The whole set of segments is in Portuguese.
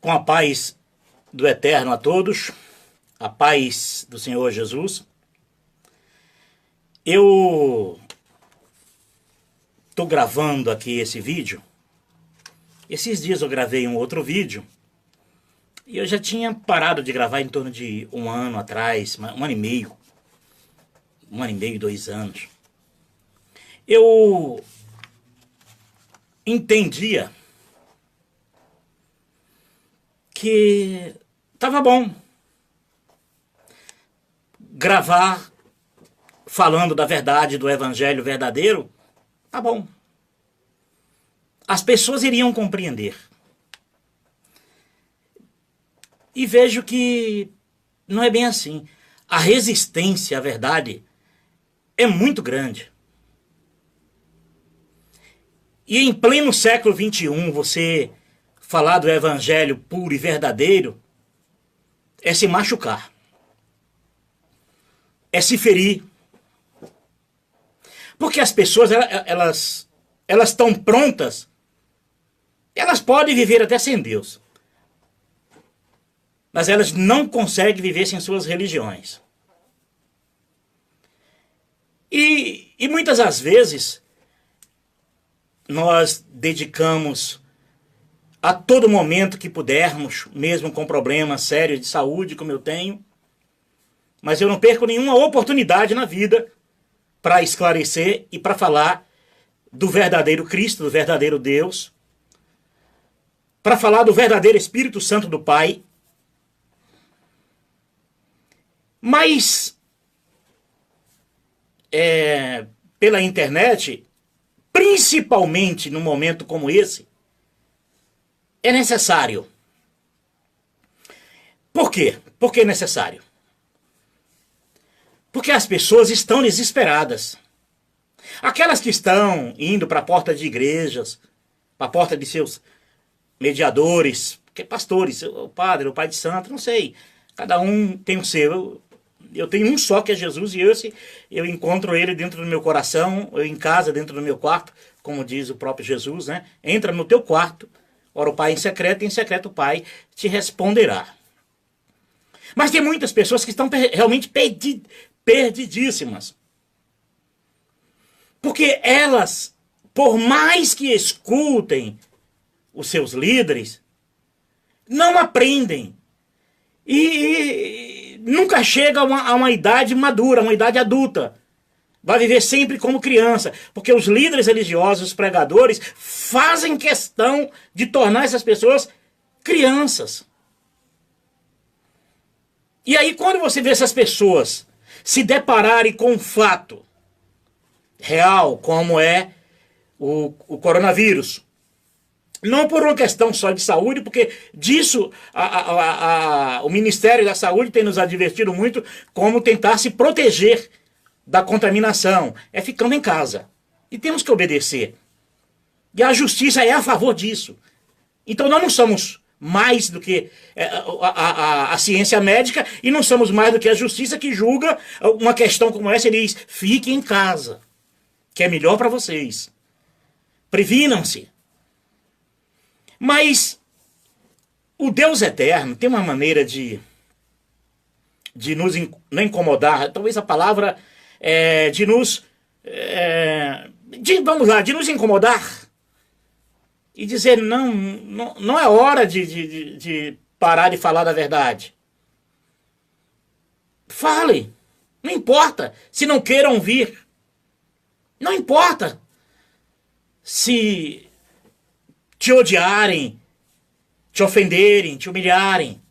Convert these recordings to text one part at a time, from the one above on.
Com a paz do Eterno a todos, a paz do Senhor Jesus. Eu estou gravando aqui esse vídeo. Esses dias eu gravei um outro vídeo e eu já tinha parado de gravar em torno de um ano atrás, um ano e meio, 2 anos. Eu entendia que estava bom gravar falando da verdade do evangelho verdadeiro, tá bom. As pessoas iriam compreender. E vejo que não é bem assim. A resistência à verdade é muito grande. E em pleno século XXI, você falar do evangelho puro e verdadeiro é se machucar. É se ferir. Porque as pessoas, elas estão prontas. Elas podem viver até sem Deus. Mas elas não conseguem viver sem suas religiões. E muitas das vezes, nós dedicamos a todo momento que pudermos, mesmo com problemas sérios de saúde, como eu tenho, mas eu não perco nenhuma oportunidade na vida para esclarecer e para falar do verdadeiro Cristo, do verdadeiro Deus, para falar do verdadeiro Espírito Santo do Pai. Mas, pela internet, principalmente num momento como esse, é necessário. Por quê? Por que é necessário? Porque as pessoas estão desesperadas. Aquelas que estão indo para a porta de igrejas, para a porta de seus mediadores, que pastores, o padre, o pai de santo, não sei. Cada um tem o seu. Eu tenho um só que é Jesus e eu encontro ele dentro do meu coração, eu em casa, dentro do meu quarto, como diz o próprio Jesus, né? Entra no teu quarto, ora o Pai em secreto o Pai te responderá. Mas tem muitas pessoas que estão realmente perdidíssimas. Porque elas, por mais que escutem os seus líderes, não aprendem. E nunca chega a uma idade madura, uma idade adulta. Vai viver sempre como criança. Porque os líderes religiosos, os pregadores, fazem questão de tornar essas pessoas crianças. E aí quando você vê essas pessoas se depararem com um fato real, como é o coronavírus, não por uma questão só de saúde, porque disso o Ministério da Saúde tem nos advertido muito como tentar se proteger da contaminação, é ficando em casa. E temos que obedecer. E a justiça é a favor disso. Então nós não somos mais do que a ciência médica e não somos mais do que a justiça que julga uma questão como essa e diz, fiquem em casa, que é melhor para vocês. Previnam-se. Mas o Deus eterno tem uma maneira de nos não incomodar, talvez a palavra de nos incomodar e dizer não é hora de parar de falar da verdade. Fale, não importa se não queiram ouvir, não importa se te odiarem, te ofenderem, te humilharem.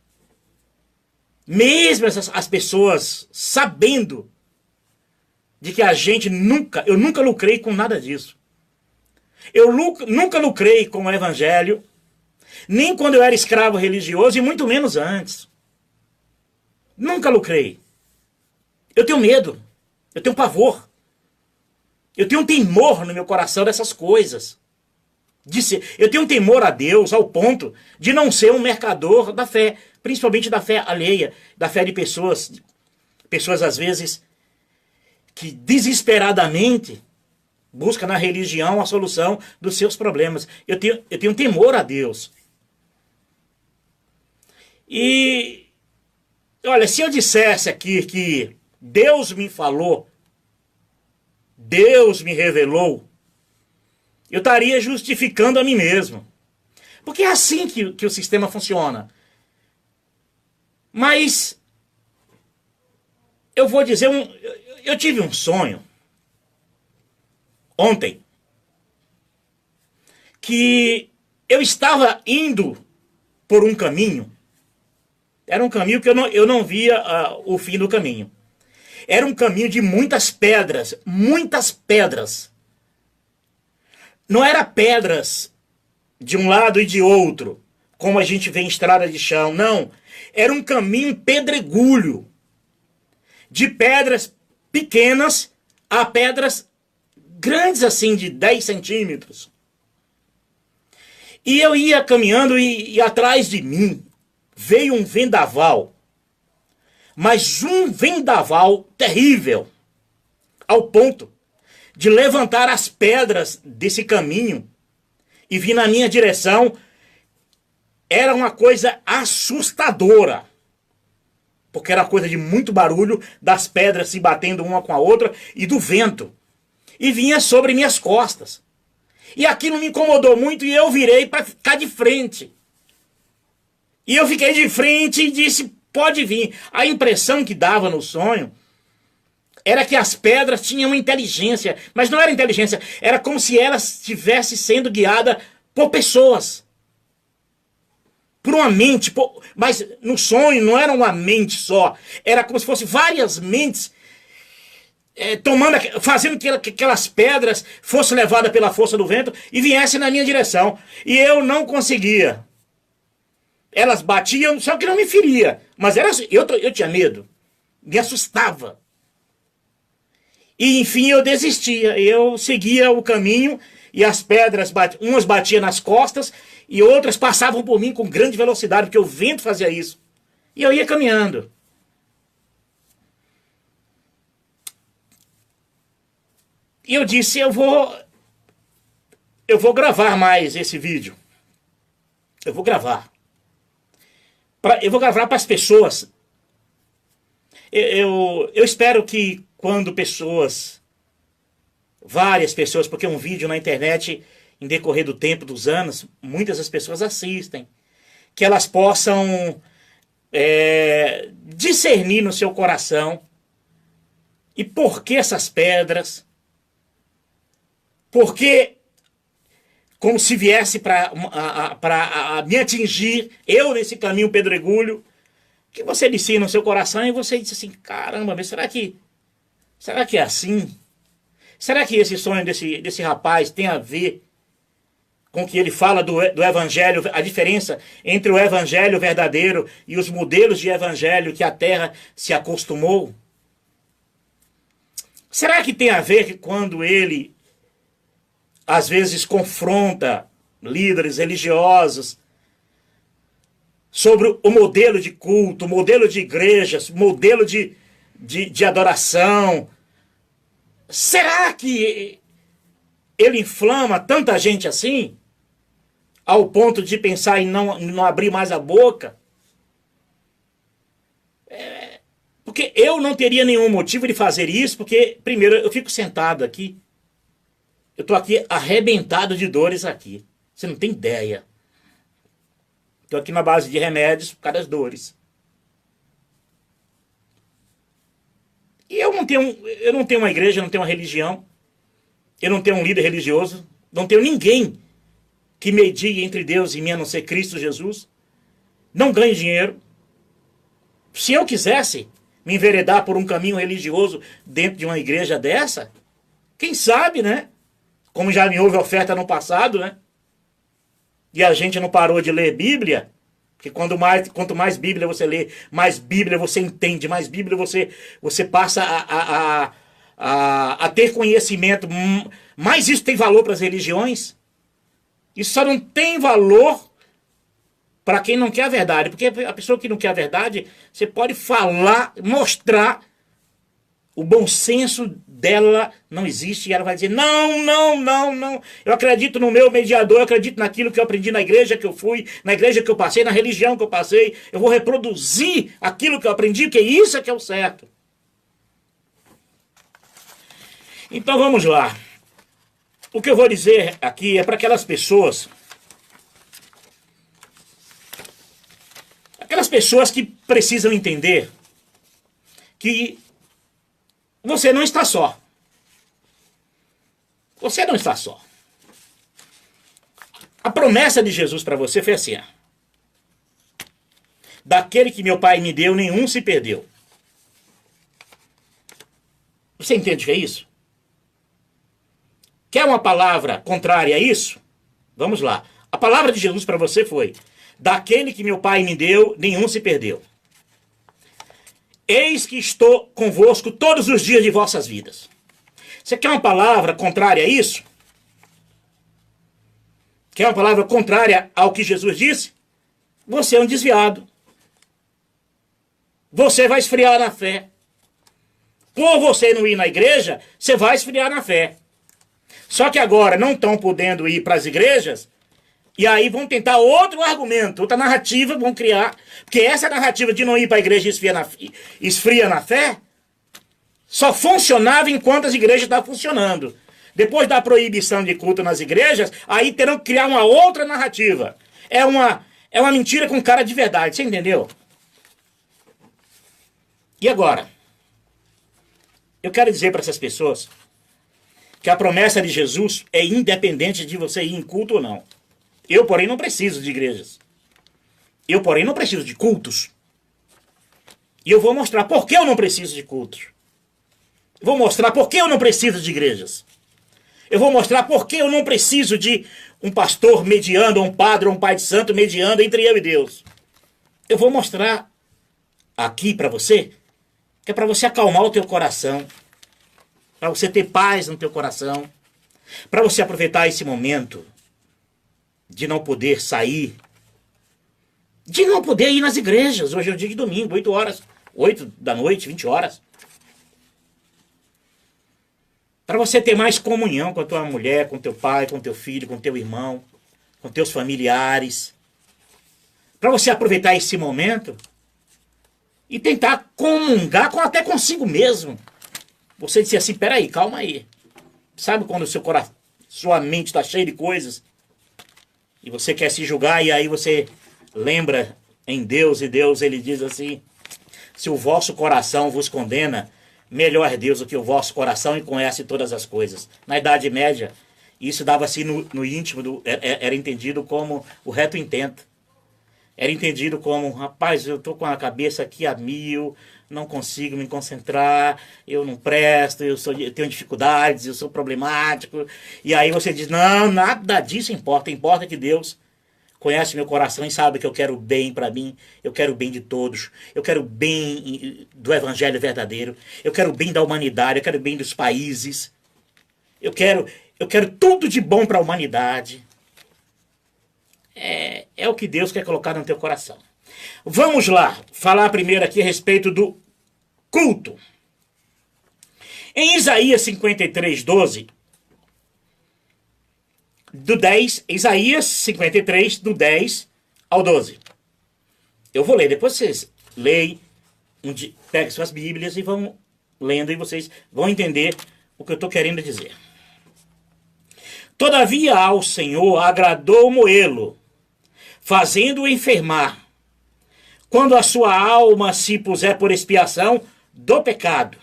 Mesmo as pessoas sabendo de que eu nunca lucrei com nada disso. Eu nunca lucrei com o evangelho, nem quando eu era escravo religioso e muito menos antes. Nunca lucrei. Eu tenho medo, eu tenho pavor, eu tenho um temor no meu coração dessas coisas. Eu tenho um temor a Deus ao ponto de não ser um mercador da fé, principalmente da fé alheia, da fé de pessoas às vezes que desesperadamente buscam na religião a solução dos seus problemas. Eu tenho temor a Deus. E, olha, se eu dissesse aqui que Deus me falou, Deus me revelou, eu estaria justificando a mim mesmo. Porque é assim que o sistema funciona. Mas eu vou dizer, eu tive um sonho ontem que eu estava indo por um caminho. Era um caminho que eu não via o fim do caminho. Era um caminho de muitas pedras, muitas pedras. Não era pedras de um lado e de outro, como a gente vê em estrada de chão, não. Era um caminho pedregulho, de pedras pequenas a pedras grandes assim, de 10 centímetros. E eu ia caminhando e atrás de mim veio um vendaval. Mas um vendaval terrível, ao ponto de levantar as pedras desse caminho e vir na minha direção. Era uma coisa assustadora, porque era coisa de muito barulho, das pedras se batendo uma com a outra e do vento. E vinha sobre minhas costas. E aquilo me incomodou muito e eu virei para ficar de frente. E eu fiquei de frente e disse, pode vir. A impressão que dava no sonho era que as pedras tinham inteligência, mas não era inteligência, era como se elas estivessem sendo guiadas por pessoas. Por uma mente, mas no sonho não era uma mente só, era como se fossem várias mentes fazendo que aquelas pedras fossem levadas pela força do vento e viessem na minha direção. E eu não conseguia. Elas batiam, só que não me feria. Mas eu tinha medo. Me assustava. E enfim eu desistia. Eu seguia o caminho e as pedras, umas batiam nas costas e outras passavam por mim com grande velocidade, porque o vento fazia isso. E eu ia caminhando. E eu disse, eu vou gravar mais esse vídeo. Eu vou gravar. Eu vou gravar para as pessoas. Eu espero que quando várias pessoas, porque um vídeo na internet, em decorrer do tempo, dos anos, muitas das pessoas assistem, que elas possam discernir no seu coração e por que essas pedras, porque como se viesse para me atingir, eu nesse caminho pedregulho, que você discerne no seu coração e você diz assim, caramba, mas será que é assim? Será que esse sonho desse rapaz tem a ver com o que ele fala do evangelho, a diferença entre o evangelho verdadeiro e os modelos de evangelho que a terra se acostumou? Será que tem a ver que quando ele às vezes confronta líderes religiosos sobre o modelo de culto, modelo de igrejas, modelo de adoração, será que ele inflama tanta gente assim, ao ponto de pensar em não abrir mais a boca? Porque eu não teria nenhum motivo de fazer isso, porque, primeiro, eu fico sentado aqui, eu estou aqui arrebentado de dores aqui, você não tem ideia. Estou aqui na base de remédios por causa das dores. E eu não tenho uma igreja, não tenho uma religião, eu não tenho um líder religioso, não tenho ninguém que medie entre Deus e mim, a não ser Cristo Jesus. Não ganho dinheiro. Se eu quisesse me enveredar por um caminho religioso dentro de uma igreja dessa, quem sabe, né? Como já me houve oferta no passado, né? E a gente não parou de ler Bíblia, porque quanto mais Bíblia você lê, mais Bíblia você entende, mais Bíblia você passa a ter conhecimento, mais isso tem valor para as religiões. Isso só não tem valor para quem não quer a verdade, porque a pessoa que não quer a verdade, você pode falar, mostrar o bom senso dela não existe, e ela vai dizer, não, não, não, não, eu acredito no meu mediador, eu acredito naquilo que eu aprendi na igreja que eu fui, na igreja que eu passei, na religião que eu passei, eu vou reproduzir aquilo que eu aprendi, porque isso é que é o certo. Então vamos lá. O que eu vou dizer aqui é para aquelas pessoas que precisam entender que você não está só. Você não está só. A promessa de Jesus para você foi assim: daquele que meu Pai me deu, nenhum se perdeu. Você entende o que é isso? Quer uma palavra contrária a isso? Vamos lá. A palavra de Jesus para você foi: daquele que meu Pai me deu, nenhum se perdeu. Eis que estou convosco todos os dias de vossas vidas. Você quer uma palavra contrária a isso? Quer uma palavra contrária ao que Jesus disse? Você é um desviado. Você vai esfriar na fé. Por você não ir na igreja, você vai esfriar na fé. Só que agora não estão podendo ir para as igrejas, e aí vão tentar outro argumento, outra narrativa vão criar. Porque essa narrativa de não ir para a igreja esfria na fé, só funcionava enquanto as igrejas estavam funcionando. Depois da proibição de culto nas igrejas, aí terão que criar uma outra narrativa. É uma mentira com cara de verdade, você entendeu? E agora? Eu quero dizer para essas pessoas que a promessa de Jesus é independente de você ir em culto ou não. Eu, porém, não preciso de igrejas. Eu, porém, não preciso de cultos. E eu vou mostrar por que eu não preciso de cultos. Eu vou mostrar por que eu não preciso de igrejas. Eu vou mostrar por que eu não preciso de um pastor mediando, um padre, um pai de santo mediando entre eu e Deus. Eu vou mostrar aqui para você, que é para você acalmar o teu coração, para você ter paz no teu coração, para você aproveitar esse momento de não poder sair, de não poder ir nas igrejas. Hoje é o dia de domingo, 8 horas, 8 da noite, 20 horas. Para você ter mais comunhão com a tua mulher, com teu pai, com teu filho, com teu irmão, com teus familiares. Para você aproveitar esse momento e tentar comungar até consigo mesmo. Você disse assim, peraí, calma aí. Sabe quando o seu coração, sua mente está cheia de coisas e você quer se julgar, e aí você lembra em Deus, e Deus ele diz assim: se o vosso coração vos condena, melhor é Deus do que o vosso coração, e conhece todas as coisas. Na Idade Média, isso dava-se no íntimo, era entendido como o reto intento. Era entendido como, rapaz, eu estou com a cabeça aqui a mil, não consigo me concentrar, eu não presto, eu tenho dificuldades, eu sou problemático. E aí você diz, não, nada disso importa. Importa que Deus conhece meu coração e sabe que eu quero bem para mim, eu quero o bem de todos, eu quero o bem do evangelho verdadeiro, eu quero o bem da humanidade, eu quero o bem dos países, eu quero tudo de bom para a humanidade. É o que Deus quer colocar no teu coração. Vamos lá, falar primeiro aqui a respeito do culto. Em Isaías 53, 12, Isaías 53, do 10 ao 12. Eu vou ler, depois vocês leem, peguem suas Bíblias e vão lendo, e vocês vão entender o que eu estou querendo dizer. Todavia ao Senhor agradou moê-lo, fazendo-o enfermar, quando a sua alma se puser por expiação do pecado.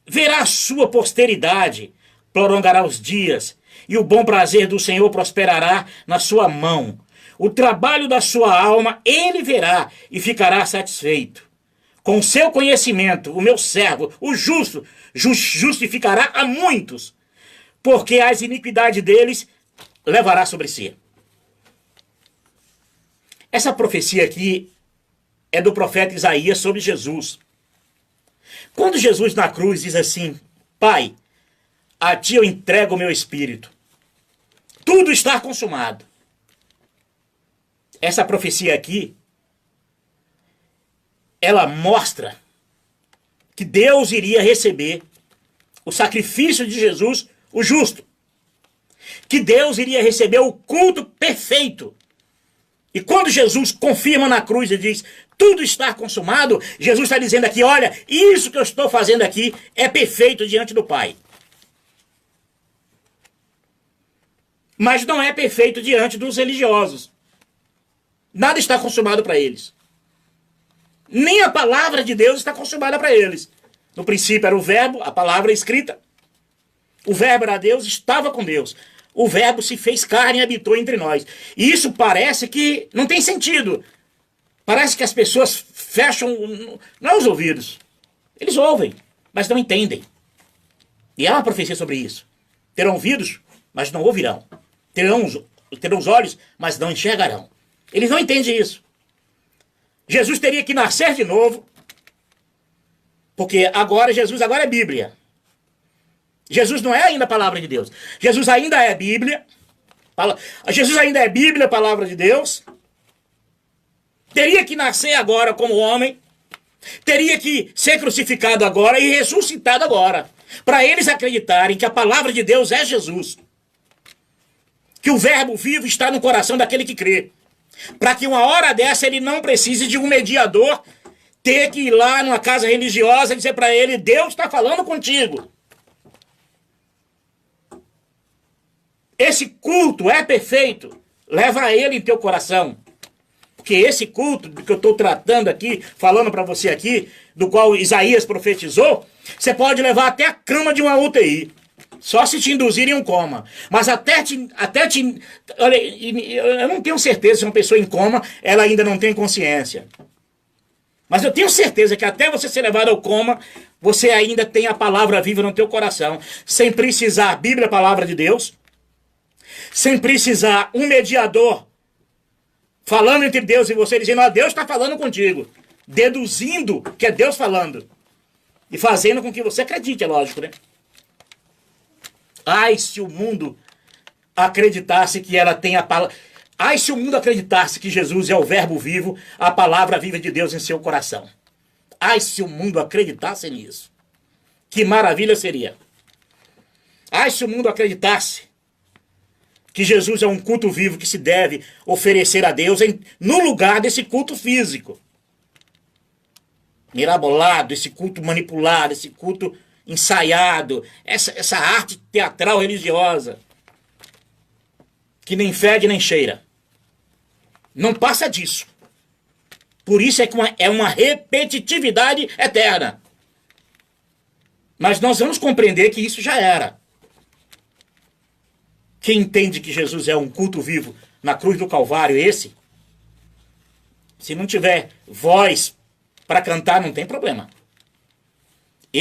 Verá a sua posteridade, prolongará os dias, e o bom prazer do Senhor prosperará na sua mão. O trabalho da sua alma ele verá e ficará satisfeito. Com seu conhecimento, o meu servo, o justo, justificará a muitos, porque as iniquidades deles levará sobre si. Essa profecia aqui é do profeta Isaías sobre Jesus. Quando Jesus na cruz diz assim, Pai, a ti eu entrego o meu espírito, tudo está consumado. Essa profecia aqui, ela mostra que Deus iria receber o sacrifício de Jesus, o justo. Que Deus iria receber o culto perfeito. E quando Jesus confirma na cruz e diz, tudo está consumado, Jesus está dizendo aqui, olha, isso que eu estou fazendo aqui é perfeito diante do Pai. Mas não é perfeito diante dos religiosos. Nada está consumado para eles. Nem a palavra de Deus está consumada para eles. No princípio era o verbo, a palavra escrita. O verbo era Deus, estava com Deus. O verbo se fez carne e habitou entre nós. E isso parece que não tem sentido. Parece que as pessoas fecham, não os ouvidos. Eles ouvem, mas não entendem. E há uma profecia sobre isso. Terão ouvidos, mas não ouvirão. Terão os olhos, mas não enxergarão. Eles não entendem isso. Jesus teria que nascer de novo, porque Jesus agora é Bíblia. Jesus não é ainda a palavra de Deus. Jesus ainda é Bíblia. Jesus ainda é Bíblia, palavra de Deus. Teria que nascer agora como homem. Teria que ser crucificado agora e ressuscitado agora. Para eles acreditarem que a palavra de Deus é Jesus. Que o verbo vivo está no coração daquele que crê. Para que uma hora dessa ele não precise de um mediador ter que ir lá numa casa religiosa e dizer para ele, Deus está falando contigo. Esse culto é perfeito. Leva ele em teu coração. Porque esse culto que eu estou tratando aqui, falando para você aqui, do qual Isaías profetizou, você pode levar até a cama de uma UTI. Só se te induzirem um coma. Mas olha, eu não tenho certeza se uma pessoa em coma, ela ainda não tem consciência. Mas eu tenho certeza que até você ser levado ao coma, você ainda tem a palavra viva no teu coração. Sem precisar, a Bíblia é a palavra de Deus. Sem precisar um mediador falando entre Deus e você, dizendo, Deus está falando contigo. Deduzindo que é Deus falando. E fazendo com que você acredite, é lógico, né? Ai, se o mundo acreditasse que ela tem a palavra... Ai, se o mundo acreditasse que Jesus é o verbo vivo, a palavra viva de Deus em seu coração. Ai, se o mundo acreditasse nisso. Que maravilha seria. Ai, se o mundo acreditasse que Jesus é um culto vivo que se deve oferecer a Deus no lugar desse culto físico. Mirabolado, esse culto manipulado, esse culto ensaiado, essa arte teatral religiosa, que nem fede nem cheira. Não passa disso. Por isso é uma repetitividade eterna. Mas nós vamos compreender que isso já era. Quem entende que Jesus é um culto vivo na cruz do Calvário, se não tiver voz para cantar, não tem problema.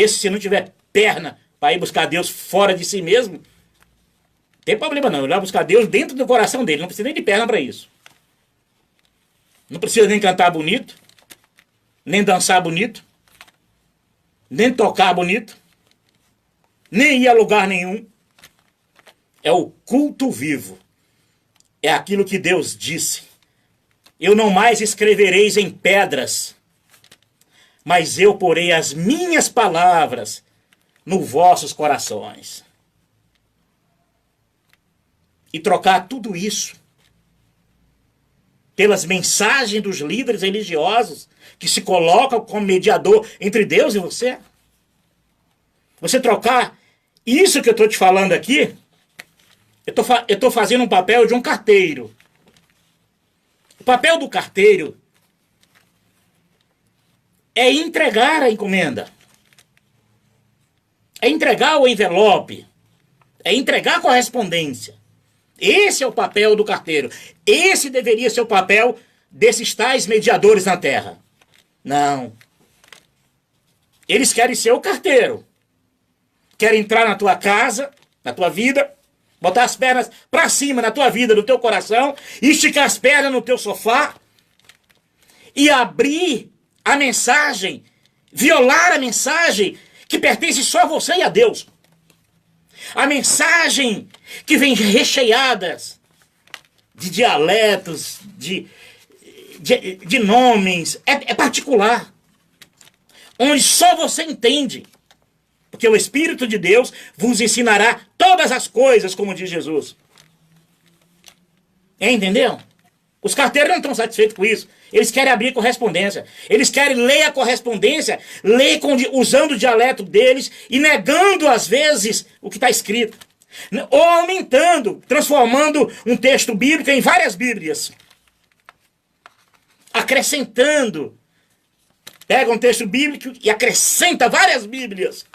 Se não tiver perna para ir buscar Deus fora de si mesmo, não tem problema não. Ele vai buscar Deus dentro do coração dele, não precisa nem de perna para isso. Não precisa nem cantar bonito, nem dançar bonito, nem tocar bonito, nem ir a lugar nenhum. É o culto vivo. É aquilo que Deus disse. Eu não mais escrevereis em pedras, mas eu porei as minhas palavras nos vossos corações. E trocar tudo isso pelas mensagens dos líderes religiosos que se colocam como mediador entre Deus e você. Você trocar isso que eu estou te falando aqui, eu estou fazendo um papel de um carteiro. O papel do carteiro é entregar a encomenda. É entregar o envelope. É entregar a correspondência. Esse é o papel do carteiro. Esse deveria ser o papel desses tais mediadores na terra. Não. Eles querem ser o carteiro. Querem entrar na tua casa, na tua vida, botar as pernas para cima na tua vida, no teu coração, esticar as pernas no teu sofá e abrir a mensagem, violar a mensagem que pertence só a você e a Deus. A mensagem que vem recheadas de dialetos, de nomes, é particular, onde só você entende. Porque o Espírito de Deus vos ensinará todas as coisas, como diz Jesus. Entendeu? Os carteiros não estão satisfeitos com isso. Eles querem abrir correspondência. Eles querem ler a correspondência, ler usando o dialeto deles e negando, às vezes, o que está escrito. Ou aumentando, transformando um texto bíblico em várias bíblias. Acrescentando. Pega um texto bíblico e acrescenta várias bíblias.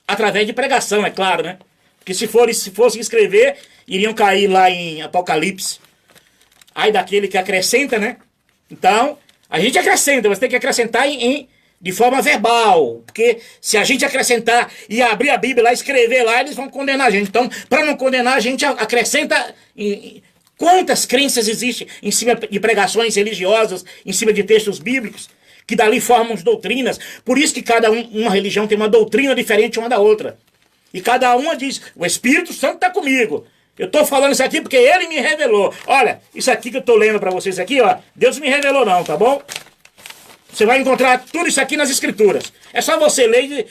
Através de pregação, é claro, né? Porque se fossem escrever, iriam cair lá em Apocalipse. Aí daquele que acrescenta, né? Então, a gente acrescenta, mas tem que acrescentar de forma verbal. Porque se a gente acrescentar e abrir a Bíblia lá, escrever lá, eles vão condenar a gente. Então, para não condenar, a gente acrescenta... Quantas crenças existem em cima de pregações religiosas, em cima de textos bíblicos, que dali formam as doutrinas. Por isso que uma religião tem uma doutrina diferente uma da outra. E cada uma diz, o Espírito Santo está comigo. Eu estou falando isso aqui porque ele me revelou. Olha, isso aqui que eu estou lendo para vocês aqui, ó, Deus me revelou não, tá bom? Você vai encontrar tudo isso aqui nas Escrituras. É só você ler,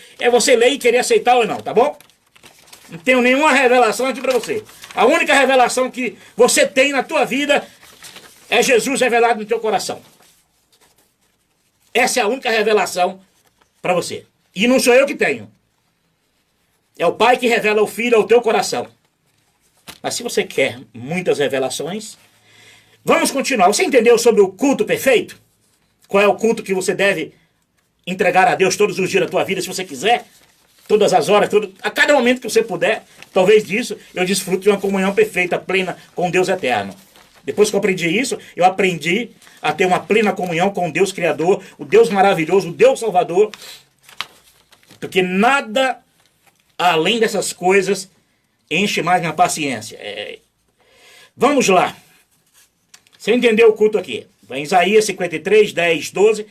e querer aceitar ou não, tá bom? Não tenho nenhuma revelação aqui para você. A única revelação que você tem na tua vida é Jesus revelado no teu coração. Essa é a única revelação para você. E não sou eu que tenho. É o Pai que revela o Filho ao teu coração. Mas se você quer muitas revelações, vamos continuar. Você entendeu sobre o culto perfeito? Qual é o culto que você deve entregar a Deus todos os dias da tua vida, se você quiser? Todas as horas, a cada momento que você puder. Talvez disso eu desfrute de uma comunhão perfeita, plena com Deus eterno. Depois que eu aprendi isso, eu aprendi a ter uma plena comunhão com o Deus Criador, o Deus maravilhoso, o Deus Salvador. Porque nada além dessas coisas enche mais minha paciência. Vamos lá. Você entendeu o culto aqui? Vai em Isaías 53, 10, 12.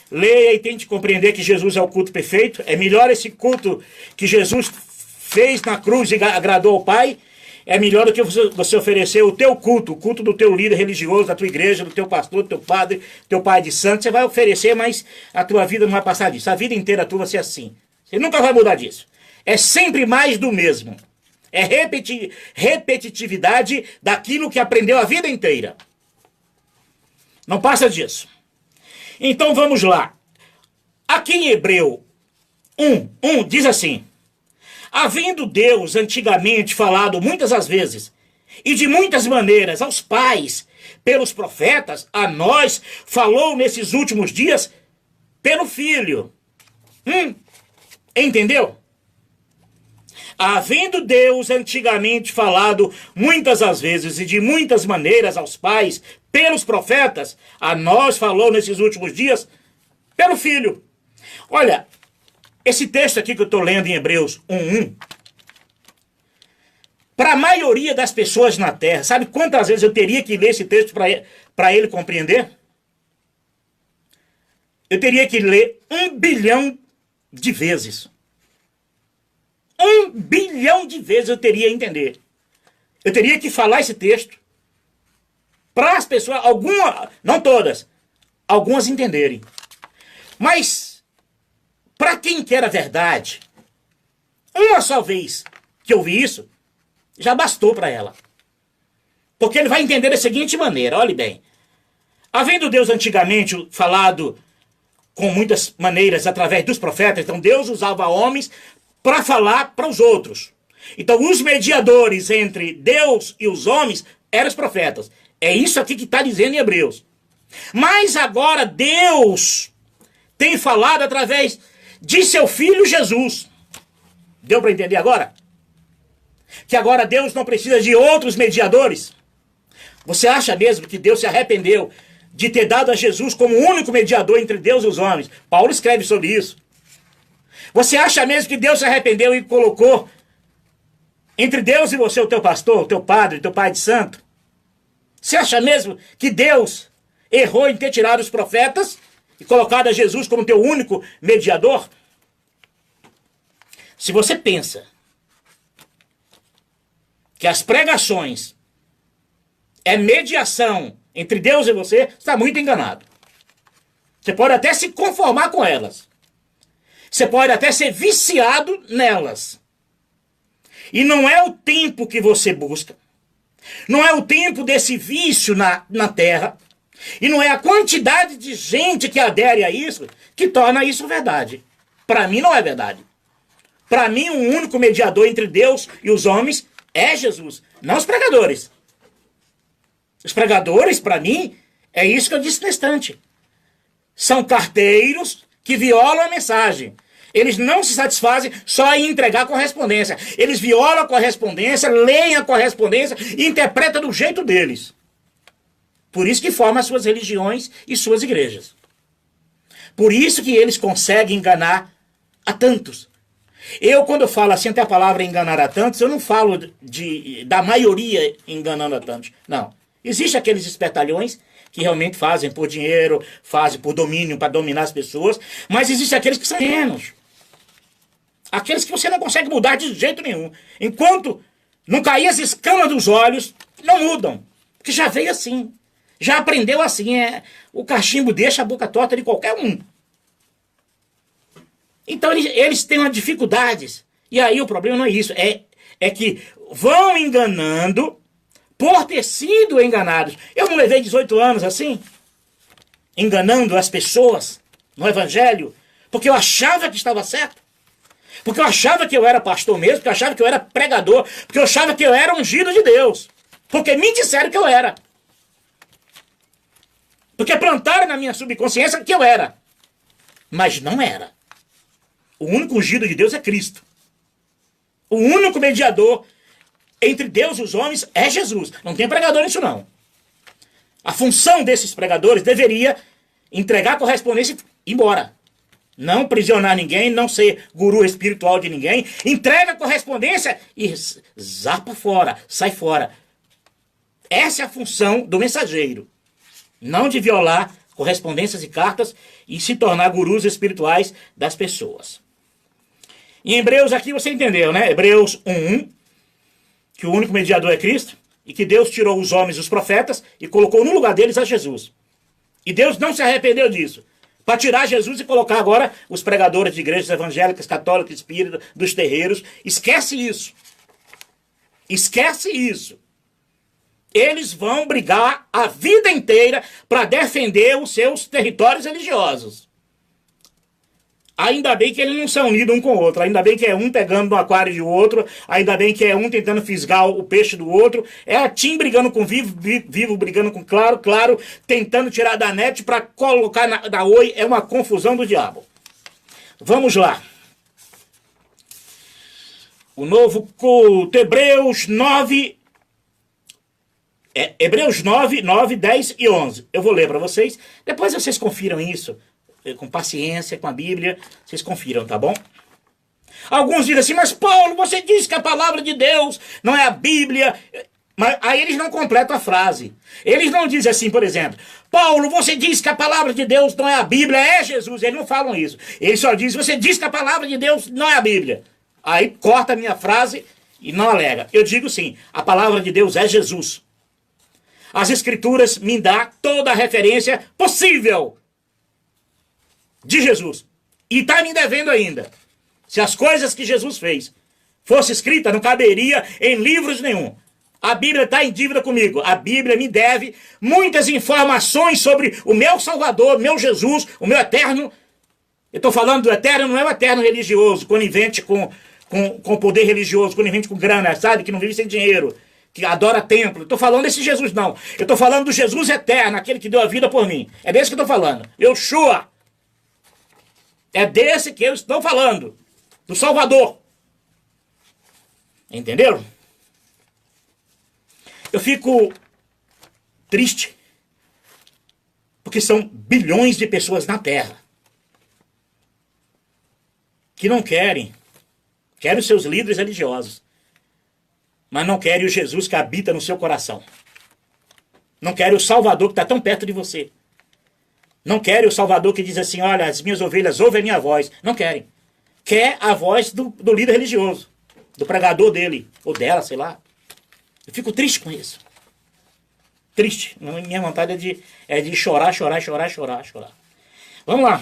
Leia e tente compreender que Jesus é o culto perfeito. É melhor esse culto que Jesus fez na cruz e agradou ao Pai. É melhor do que você oferecer o teu culto, o culto do teu líder religioso, da tua igreja, do teu pastor, do teu padre, teu pai de santo. Você vai oferecer, mas a tua vida não vai passar disso. A vida inteira tua vai ser assim. Você nunca vai mudar disso. É sempre mais do mesmo. É repetitividade daquilo que aprendeu a vida inteira. Não passa disso. Então vamos lá. Aqui em Hebreu 1 diz assim: havendo Deus antigamente falado muitas as vezes e de muitas maneiras aos pais pelos profetas, a nós falou nesses últimos dias pelo Filho. Entendeu? Havendo Deus antigamente falado muitas as vezes e de muitas maneiras aos pais pelos profetas, a nós falou nesses últimos dias pelo Filho. Olha, esse texto aqui que eu estou lendo em Hebreus 1:1, para a maioria das pessoas na Terra, sabe quantas vezes eu teria que ler esse texto para ele compreender? Eu teria que ler 1 bilhão de vezes. 1 bilhão de vezes eu teria a entender. Eu teria que falar esse texto para as pessoas, não todas, algumas entenderem. Mas, para quem quer a verdade, uma só vez que eu vi isso, já bastou para ela. Porque ele vai entender da seguinte maneira, olhe bem. Havendo Deus antigamente falado com muitas maneiras através dos profetas, então Deus usava homens para falar para os outros. Então os mediadores entre Deus e os homens eram os profetas. É isso aqui que está dizendo em Hebreus. Mas agora Deus tem falado através de seu Filho Jesus. Deu para entender agora? Que agora Deus não precisa de outros mediadores. Você acha mesmo que Deus se arrependeu de ter dado a Jesus como o único mediador entre Deus e os homens? Paulo escreve sobre isso. Você acha mesmo que Deus se arrependeu e colocou entre Deus e você o teu pastor, o teu padre, o teu pai de santo? Você acha mesmo que Deus errou em ter tirado os profetas e colocado a Jesus como teu único mediador? Se você pensa que as pregações é mediação entre Deus e você está muito enganado. Você pode até se conformar com elas. Você pode até ser viciado nelas. E não é o tempo que você busca. Não é o tempo desse vício na terra. E não é a quantidade de gente que adere a isso que torna isso verdade. Para mim não é verdade. Para mim o único mediador entre Deus e os homens é Jesus. Não os pregadores. Os pregadores, para mim, é isso que eu disse no instante. São carteiros que violam a mensagem. Eles não se satisfazem só em entregar a correspondência. Eles violam a correspondência, leem a correspondência e interpretam do jeito deles. Por isso que formam as suas religiões e suas igrejas. Por isso que eles conseguem enganar a tantos. Quando eu falo assim, até a palavra enganar a tantos, eu não falo da maioria enganando a tantos. Não. Existem aqueles espertalhões que realmente fazem por dinheiro, fazem por domínio, para dominar as pessoas, mas existem aqueles que são menos. Aqueles que você não consegue mudar de jeito nenhum. Enquanto não cair as escamas dos olhos, não mudam. Porque já veio assim. Já aprendeu assim. O cachimbo deixa a boca torta de qualquer um. Então eles têm uma dificuldades. E aí o problema não é isso. É que vão enganando por ter sido enganados. Eu não levei 18 anos assim, enganando as pessoas no evangelho, porque eu achava que estava certo. Porque eu achava que eu era pastor mesmo, porque eu achava que eu era pregador, porque eu achava que eu era ungido de Deus. Porque me disseram que eu era. Porque plantaram na minha subconsciência que eu era. Mas não era. O único ungido de Deus é Cristo. O único mediador entre Deus e os homens é Jesus. Não tem pregador nisso não. A função desses pregadores deveria entregar a correspondência e ir embora. Não aprisionar ninguém, não ser guru espiritual de ninguém. Entrega a correspondência e zapa fora, sai fora. Essa é a função do mensageiro. Não de violar correspondências e cartas e se tornar gurus espirituais das pessoas. Em Hebreus aqui você entendeu, né? Hebreus 1:1, que o único mediador é Cristo e que Deus tirou os homens, os profetas, e colocou no lugar deles a Jesus. E Deus não se arrependeu disso. Para tirar Jesus e colocar agora os pregadores de igrejas evangélicas, católicas, espíritas, dos terreiros. Esquece isso. Esquece isso. Eles vão brigar a vida inteira para defender os seus territórios religiosos. Ainda bem que eles não são unidos um com o outro. Ainda bem que é um pegando no aquário de outro. Ainda bem que é um tentando fisgar o peixe do outro. É a Tim brigando com Vivo, Vivo brigando com Claro, Claro tentando tirar da net para colocar da Oi. É uma confusão do diabo. Vamos lá. O novo culto. Hebreus 9... Hebreus 9, 9, 10 e 11. Eu vou ler para vocês. Depois vocês confiram isso. Com paciência, com a Bíblia. Vocês confiram, tá bom? Alguns dizem assim, mas Paulo, você disse que a palavra de Deus não é a Bíblia. Mas aí eles não completam a frase. Eles não dizem assim, por exemplo, Paulo, você disse que a palavra de Deus não é a Bíblia, é Jesus. Eles não falam isso. Eles só dizem, você disse que a palavra de Deus não é a Bíblia. Aí corta a minha frase e não alega. Eu digo sim, a palavra de Deus é Jesus. As escrituras me dão toda a referência possível de Jesus. E está me devendo ainda. Se as coisas que Jesus fez fosse escrita, não caberia em livros nenhum. A Bíblia está em dívida comigo. A Bíblia me deve muitas informações sobre o meu Salvador, meu Jesus, o meu eterno. Eu estou falando do eterno, não é o eterno religioso, conivente com poder religioso, conivente com grana, sabe? Que não vive sem dinheiro, que adora templo. Estou falando desse Jesus, não. Eu estou falando do Jesus eterno, aquele que deu a vida por mim. É desse que eu estou falando. Yeshua. É desse que eu estou falando. Do Salvador. Entenderam? Eu fico triste. Porque são bilhões de pessoas na Terra que não querem os seus líderes religiosos, mas não querem o Jesus que habita no seu coração. Não querem o Salvador que está tão perto de você. Não querem o Salvador que diz assim, olha, as minhas ovelhas ouvem a minha voz. Não querem. Quer a voz do líder religioso, do pregador dele, ou dela, sei lá. Eu fico triste com isso. Triste. Minha vontade é de chorar, chorar, chorar, chorar, chorar. Vamos lá.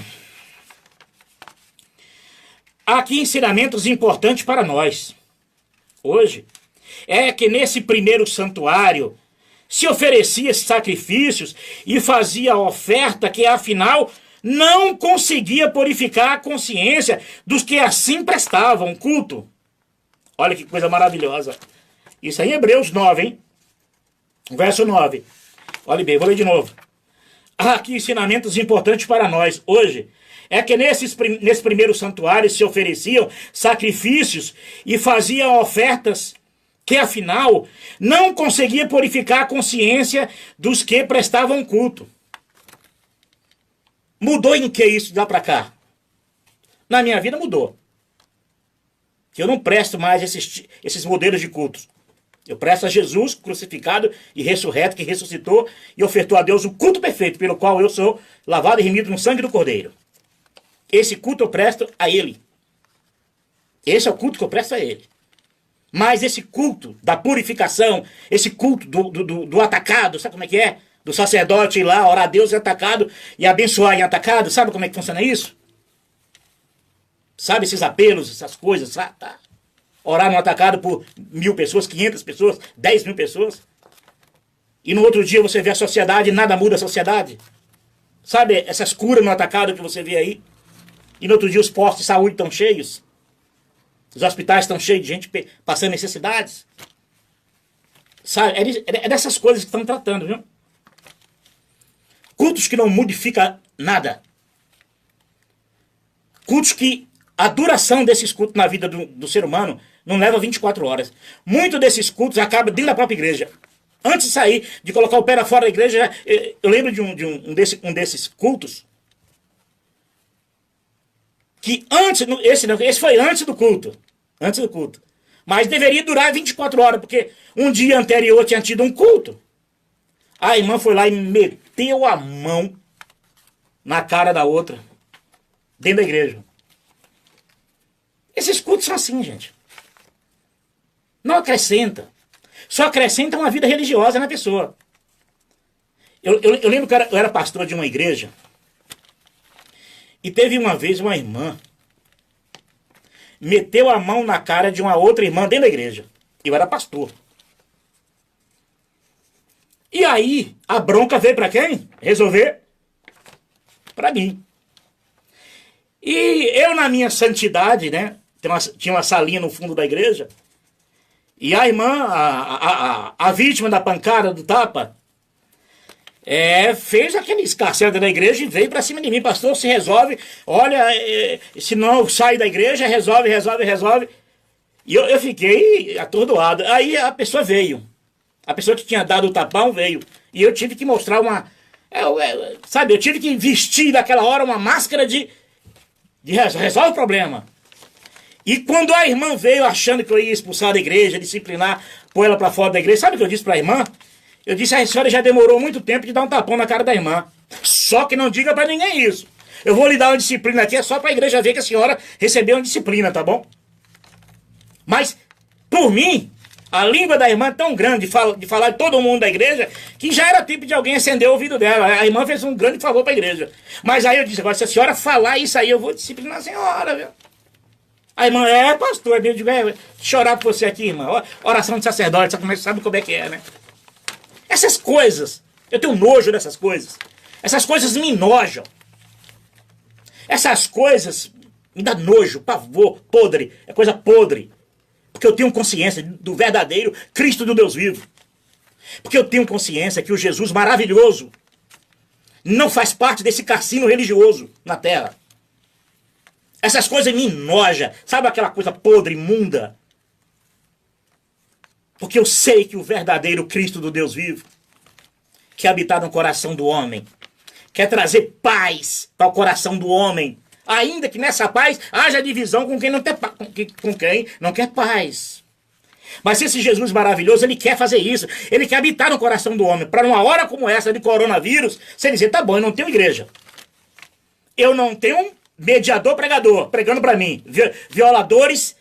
Há aqui ensinamentos importantes para nós. Hoje, é que nesse primeiro santuário se oferecia sacrifícios e fazia a oferta que, afinal, não conseguia purificar a consciência dos que assim prestavam culto. Olha que coisa maravilhosa. Isso aí em Hebreus 9, hein? Verso 9. Olha bem, vou ler de novo. Há aqui ensinamentos importantes para nós hoje. É que nesse primeiro santuário se ofereciam sacrifícios e faziam ofertas que, afinal, não conseguia purificar a consciência dos que prestavam culto. Mudou em que isso de lá para cá? Na minha vida mudou. Eu não presto mais esses modelos de cultos. Eu presto a Jesus crucificado e ressurreto, que ressuscitou e ofertou a Deus o culto perfeito, pelo qual eu sou lavado e remido no sangue do Cordeiro. Esse culto eu presto a Ele. Esse é o culto que eu presto a Ele. Mas esse culto da purificação, esse culto do atacado, sabe como é que é? Do sacerdote ir lá, orar a Deus em atacado e abençoar em atacado, sabe como é que funciona isso? Sabe esses apelos, essas coisas, sabe? Tá? Orar no atacado por 1.000 pessoas, 500 pessoas, 10.000 pessoas. E no outro dia você vê a sociedade e nada muda a sociedade. Sabe essas curas no atacado que você vê aí? E no outro dia os postos de saúde estão cheios. Os hospitais estão cheios de gente passando necessidades. Sabe? É dessas coisas que estão tratando, viu? Cultos que não modificam nada. Cultos que a duração desses cultos na vida do ser humano não leva 24 horas. Muito desses cultos acaba dentro da própria igreja. Antes de sair, de colocar o pé fora da igreja, eu lembro de um desses cultos. Que antes, esse foi antes do culto. Antes do culto. Mas deveria durar 24 horas, porque um dia anterior tinha tido um culto. A irmã foi lá e meteu a mão na cara da outra, dentro da igreja. Esses cultos são assim, gente. Não acrescenta. Só acrescenta uma vida religiosa na pessoa. Eu lembro que eu era pastor de uma igreja. E teve uma vez uma irmã meteu a mão na cara de uma outra irmã dentro da igreja. Eu era pastor. E aí, a bronca veio para quem? Resolver? Para mim. E eu, na minha santidade, né? Tinha uma salinha no fundo da igreja. E a irmã, a vítima da pancada, do tapa, fez aquele escarcelo da igreja e veio para cima de mim. Pastor, se resolve. Olha, se não sai da igreja, resolve. E eu fiquei atordoado. Aí a pessoa veio. A pessoa que tinha dado o tapão veio. E eu tive que mostrar uma... eu tive que vestir naquela hora uma máscara de resolve o problema. E quando a irmã veio achando que eu ia expulsar da igreja, disciplinar, pôr ela para fora da igreja, sabe o que eu disse para a irmã? Eu disse, a senhora já demorou muito tempo de dar um tapão na cara da irmã. Só que não diga para ninguém isso. Eu vou lhe dar uma disciplina aqui, é só para a igreja ver que a senhora recebeu uma disciplina, tá bom? Mas, por mim, a língua da irmã é tão grande de falar de todo mundo da igreja, que já era tipo de alguém acender o ouvido dela. A irmã fez um grande favor para a igreja. Mas aí eu disse, agora se a senhora falar isso aí, eu vou disciplinar a senhora, viu? A irmã, pastor, eu digo, chorar por você aqui, irmã. Oração de sacerdote, sabe como é que é, né? Essas coisas, eu tenho nojo dessas coisas. Essas coisas me enojam. Essas coisas me dá nojo, pavor, podre. É coisa podre. Porque eu tenho consciência do verdadeiro Cristo do Deus vivo. Porque eu tenho consciência que o Jesus maravilhoso não faz parte desse cassino religioso na terra. Essas coisas me enojam. Sabe aquela coisa podre, imunda? Porque eu sei que o verdadeiro Cristo do Deus vivo quer habitar no coração do homem. Quer trazer paz para o coração do homem. Ainda que nessa paz haja divisão com quem não quer paz. Mas esse Jesus maravilhoso, ele quer fazer isso. Ele quer habitar no coração do homem. Para numa hora como essa de coronavírus, você dizer, tá bom, eu não tenho igreja. Eu não tenho um mediador pregador pregando para mim. Violadores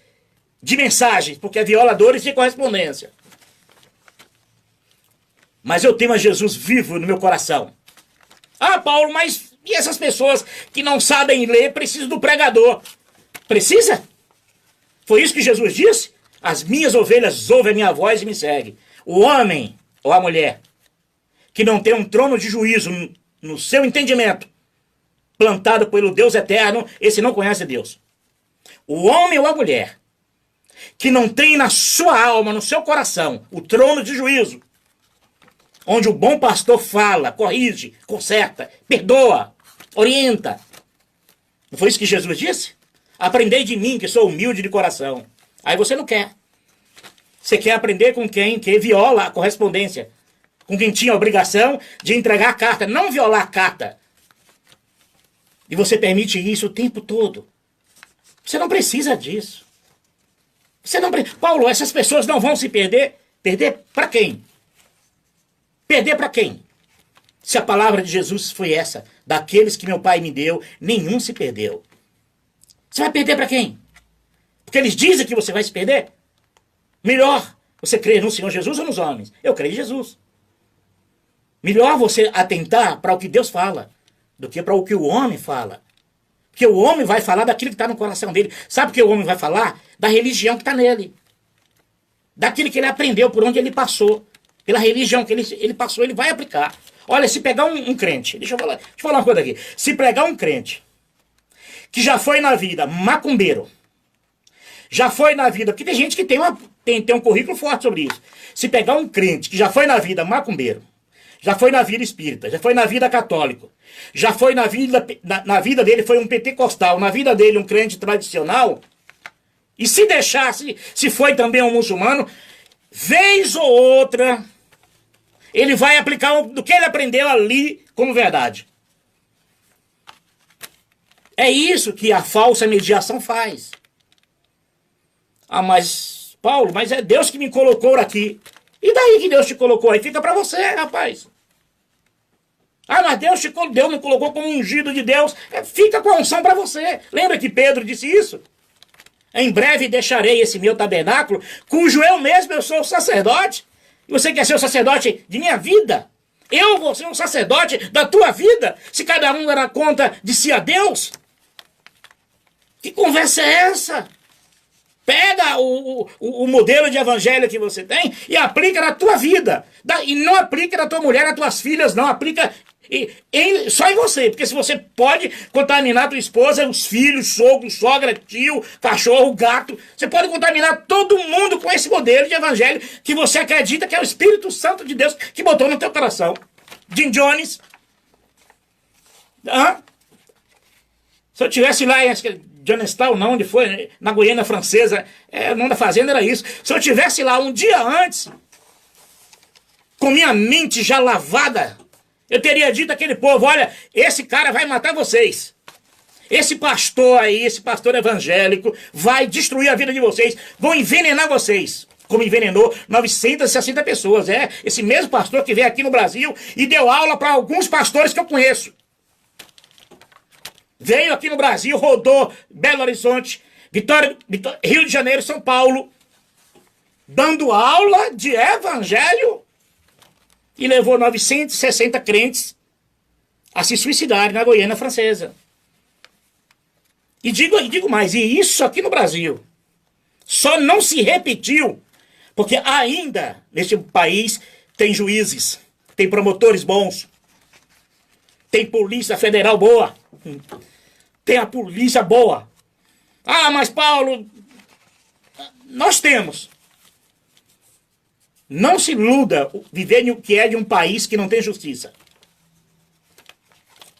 de mensagens, porque é violadores de correspondência. Mas eu tenho a Jesus vivo no meu coração. Ah, Paulo, mas e essas pessoas que não sabem ler precisam do pregador? Precisa? Foi isso que Jesus disse? As minhas ovelhas ouvem a minha voz e me seguem. O homem ou a mulher que não tem um trono de juízo no seu entendimento, plantado pelo Deus eterno, esse não conhece Deus. O homem ou a mulher que não tem na sua alma, no seu coração, o trono de juízo, onde o bom pastor fala, corrige, conserta, perdoa, orienta. Não foi isso que Jesus disse? Aprendei de mim, que sou humilde de coração. Aí você não quer. Você quer aprender com quem viola a correspondência, com quem tinha a obrigação de entregar a carta, não violar a carta. E você permite isso o tempo todo. Você não precisa disso. Você não precisa. Paulo, essas pessoas não vão se perder. Perder para quem? Perder para quem? Se a palavra de Jesus foi essa, daqueles que meu Pai me deu, nenhum se perdeu. Você vai perder para quem? Porque eles dizem que você vai se perder? Melhor você crer no Senhor Jesus ou nos homens? Eu creio em Jesus. Melhor você atentar para o que Deus fala do que para o que o homem fala. Porque o homem vai falar daquilo que está no coração dele. Sabe o que o homem vai falar? Da religião que está nele. Daquilo que ele aprendeu, por onde ele passou. Pela religião que ele passou, ele vai aplicar. Olha, se pegar um crente, deixa eu falar uma coisa aqui. Se pegar um crente que já foi na vida macumbeiro, já foi na vida, porque tem gente que tem um currículo forte sobre isso. Se pegar um crente que já foi na vida macumbeiro, já foi na vida espírita, já foi na vida católico, já foi na vida dele foi um pentecostal, na vida dele um crente tradicional, e se deixasse, se foi também um muçulmano, vez ou outra, ele vai aplicar do que ele aprendeu ali como verdade. É isso que a falsa mediação faz. Ah, mas, Paulo, mas é Deus que me colocou aqui. E daí que Deus te colocou aí? Fica pra você, rapaz. Ah, mas Deus me colocou como ungido de Deus. Fica com a unção pra você. Lembra que Pedro disse isso? Em breve deixarei esse meu tabernáculo, cujo eu mesmo sou o sacerdote. E você quer ser o sacerdote de minha vida? Eu vou ser um sacerdote da tua vida? Se cada um dará conta de si a Deus? Que conversa é essa? Pega o modelo de evangelho que você tem e aplica na tua vida. E não aplica na tua mulher, nas tuas filhas, não. Aplica só em você. Porque se você pode contaminar tua esposa, os filhos, sogro, sogra, tio, cachorro, gato. Você pode contaminar todo mundo com esse modelo de evangelho que você acredita que é o Espírito Santo de Deus que botou no teu coração. Jim Jones. Se eu tivesse lá em Jonestown, não, onde foi? Na Guiana Francesa, o nome da fazenda era isso. Se eu tivesse lá um dia antes, com minha mente já lavada, eu teria dito àquele povo, olha, esse cara vai matar vocês. Esse pastor aí, esse pastor evangélico, vai destruir a vida de vocês, vão envenenar vocês. Como envenenou 960 pessoas. Esse mesmo pastor que veio aqui no Brasil e deu aula para alguns pastores que eu conheço. Veio aqui no Brasil, rodou Belo Horizonte, Vitória, Rio de Janeiro, São Paulo, dando aula de evangelho e levou 960 crentes a se suicidarem na Guiana Francesa. E digo mais, e isso aqui no Brasil só não se repetiu porque ainda neste país tem juízes, tem promotores bons, tem polícia federal boa, tem a polícia boa. Ah, mas Paulo, nós temos. Não se iluda viver no que é de um país que não tem justiça.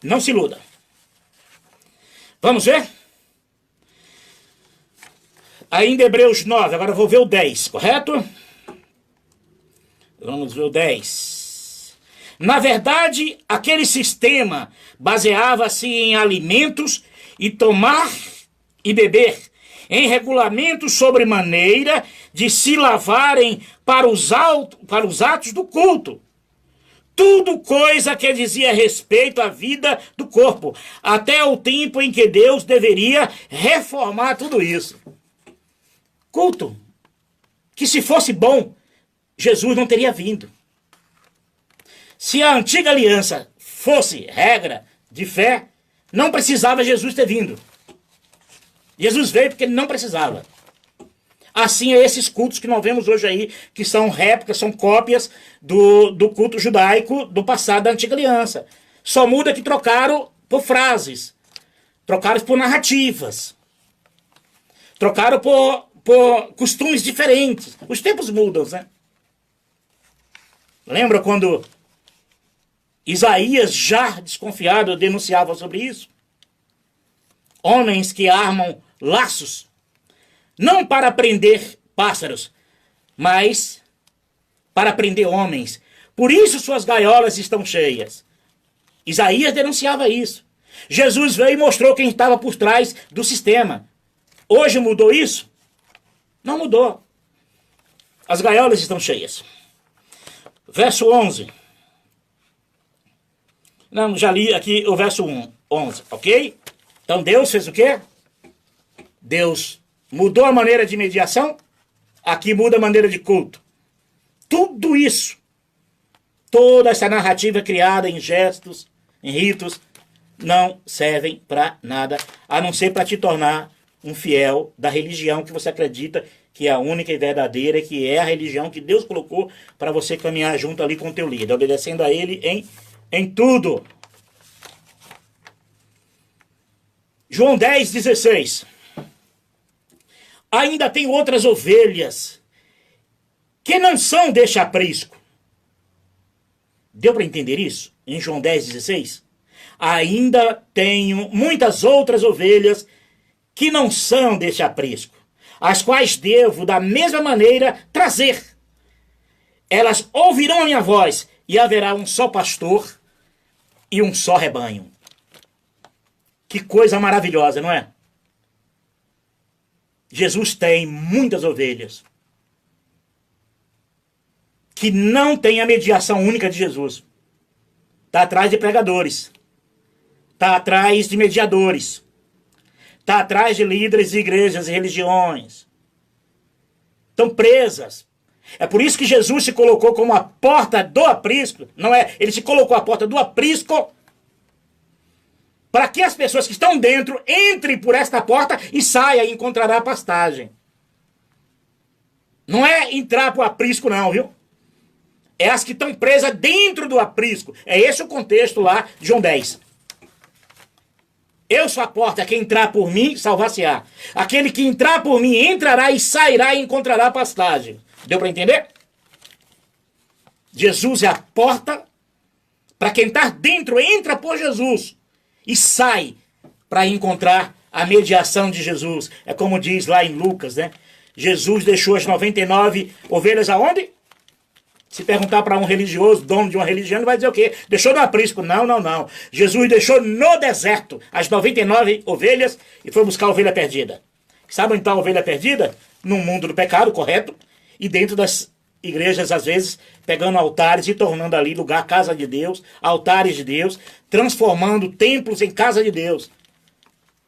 Não se iluda. Vamos ver? Ainda Hebreus 9, agora eu vou ver o 10, correto? Vamos ver o 10. Na verdade, aquele sistema baseava-se em alimentos e tomar e beber, em regulamentos sobre maneira de se lavarem para os atos do culto. Tudo coisa que dizia respeito à vida do corpo, até o tempo em que Deus deveria reformar tudo isso. Culto, que se fosse bom, Jesus não teria vindo. Se a antiga aliança fosse regra de fé, não precisava Jesus ter vindo. Jesus veio porque ele não precisava. Assim é esses cultos que nós vemos hoje aí, que são réplicas, são cópias do culto judaico do passado da antiga aliança. Só muda que trocaram por frases, trocaram por narrativas, trocaram por costumes diferentes. Os tempos mudam, né? Lembra quando Isaías, já desconfiado, denunciava sobre isso? Homens que armam laços, não para prender pássaros, mas para prender homens. Por isso suas gaiolas estão cheias. Isaías denunciava isso. Jesus veio e mostrou quem estava por trás do sistema. Hoje mudou isso? Não mudou. As gaiolas estão cheias. Verso 11. Não, já li aqui o verso 11, ok? Então Deus fez o quê? Deus mudou a maneira de mediação, aqui muda a maneira de culto. Tudo isso, toda essa narrativa criada em gestos, em ritos, não servem para nada, a não ser para te tornar um fiel da religião que você acredita que é a única e verdadeira, que é a religião que Deus colocou para você caminhar junto ali com o teu líder, obedecendo a ele em tudo. João 10,16. Ainda tem outras ovelhas que não são deste aprisco. Deu para entender isso? Em João 10,16? Ainda tenho muitas outras ovelhas que não são deste aprisco, as quais devo da mesma maneira trazer. Elas ouvirão a minha voz, e haverá um só pastor e um só rebanho. Que coisa maravilhosa, não é? Jesus tem muitas ovelhas que não tem a mediação única de Jesus. Está atrás de pregadores. Está atrás de mediadores. Está atrás de líderes de igrejas e religiões. Estão presas. É por isso que Jesus se colocou como a porta do aprisco. Não é? Ele se colocou a porta do aprisco para que as pessoas que estão dentro entrem por esta porta e saiam e encontrará pastagem. Não é entrar por aprisco não, viu? É as que estão presas dentro do aprisco. É esse o contexto lá de João 10. Eu sou a porta, quem entrar por mim, salvar-se-á. Aquele que entrar por mim, entrará e sairá e encontrará pastagem. Deu para entender? Jesus é a porta, para quem está dentro, entra por Jesus e sai para encontrar a mediação de Jesus. É como diz lá em Lucas, né? Jesus deixou as 99 ovelhas aonde? Se perguntar para um religioso, dono de uma religião, ele vai dizer o quê? Deixou no aprisco. Não, não, não. Jesus deixou no deserto as 99 ovelhas e foi buscar a ovelha perdida. Sabe onde está a ovelha perdida? No mundo do pecado, correto? E dentro das igrejas, às vezes, pegando altares e tornando ali lugar, casa de Deus, altares de Deus, transformando templos em casa de Deus.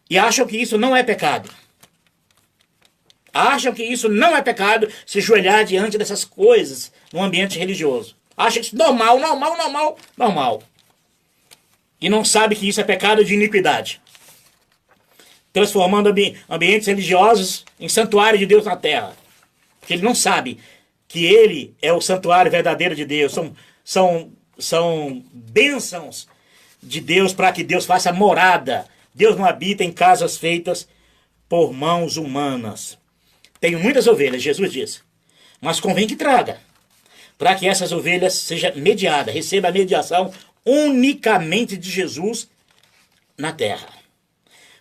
E acham que isso não é pecado. Acham que isso não é pecado se ajoelhar diante dessas coisas no ambiente religioso. Acham isso normal, normal, normal, normal. E não sabe que isso é pecado de iniquidade. Transformando ambientes religiosos em santuário de Deus na terra. Porque ele não sabe que ele é o santuário verdadeiro de Deus. São bênçãos de Deus para que Deus faça morada. Deus não habita em casas feitas por mãos humanas. Tenho muitas ovelhas, Jesus disse, mas convém que traga, para que essas ovelhas sejam mediadas, recebam a mediação unicamente de Jesus na terra.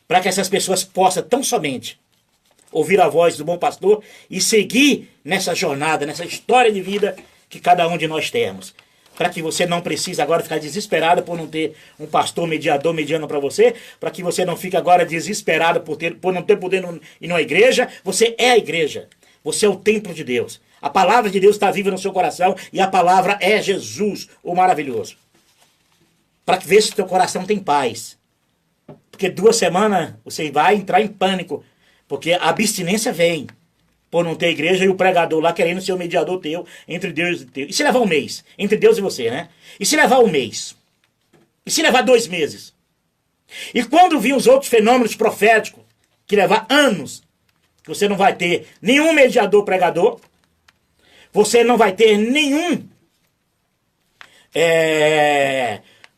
Para que essas pessoas possam tão somente ouvir a voz do bom pastor e seguir nessa jornada, nessa história de vida que cada um de nós temos. Para que você não precise agora ficar desesperado por não ter um pastor mediador mediando para você, para que você não fique agora desesperado por não ter poder ir numa igreja. Você é a igreja, você é o templo de Deus. A palavra de Deus está viva no seu coração e a palavra é Jesus, o maravilhoso. Para ver se o teu coração tem paz. Porque 2 semanas você vai entrar em pânico, porque a abstinência vem por não ter igreja e o pregador lá querendo ser o mediador teu entre Deus e teu. E se levar um mês? Entre Deus e você, né? E se levar um mês? E se levar 2 meses? E quando vir os outros fenômenos proféticos que levar anos. Você não vai ter nenhum mediador pregador. Você não vai ter nenhum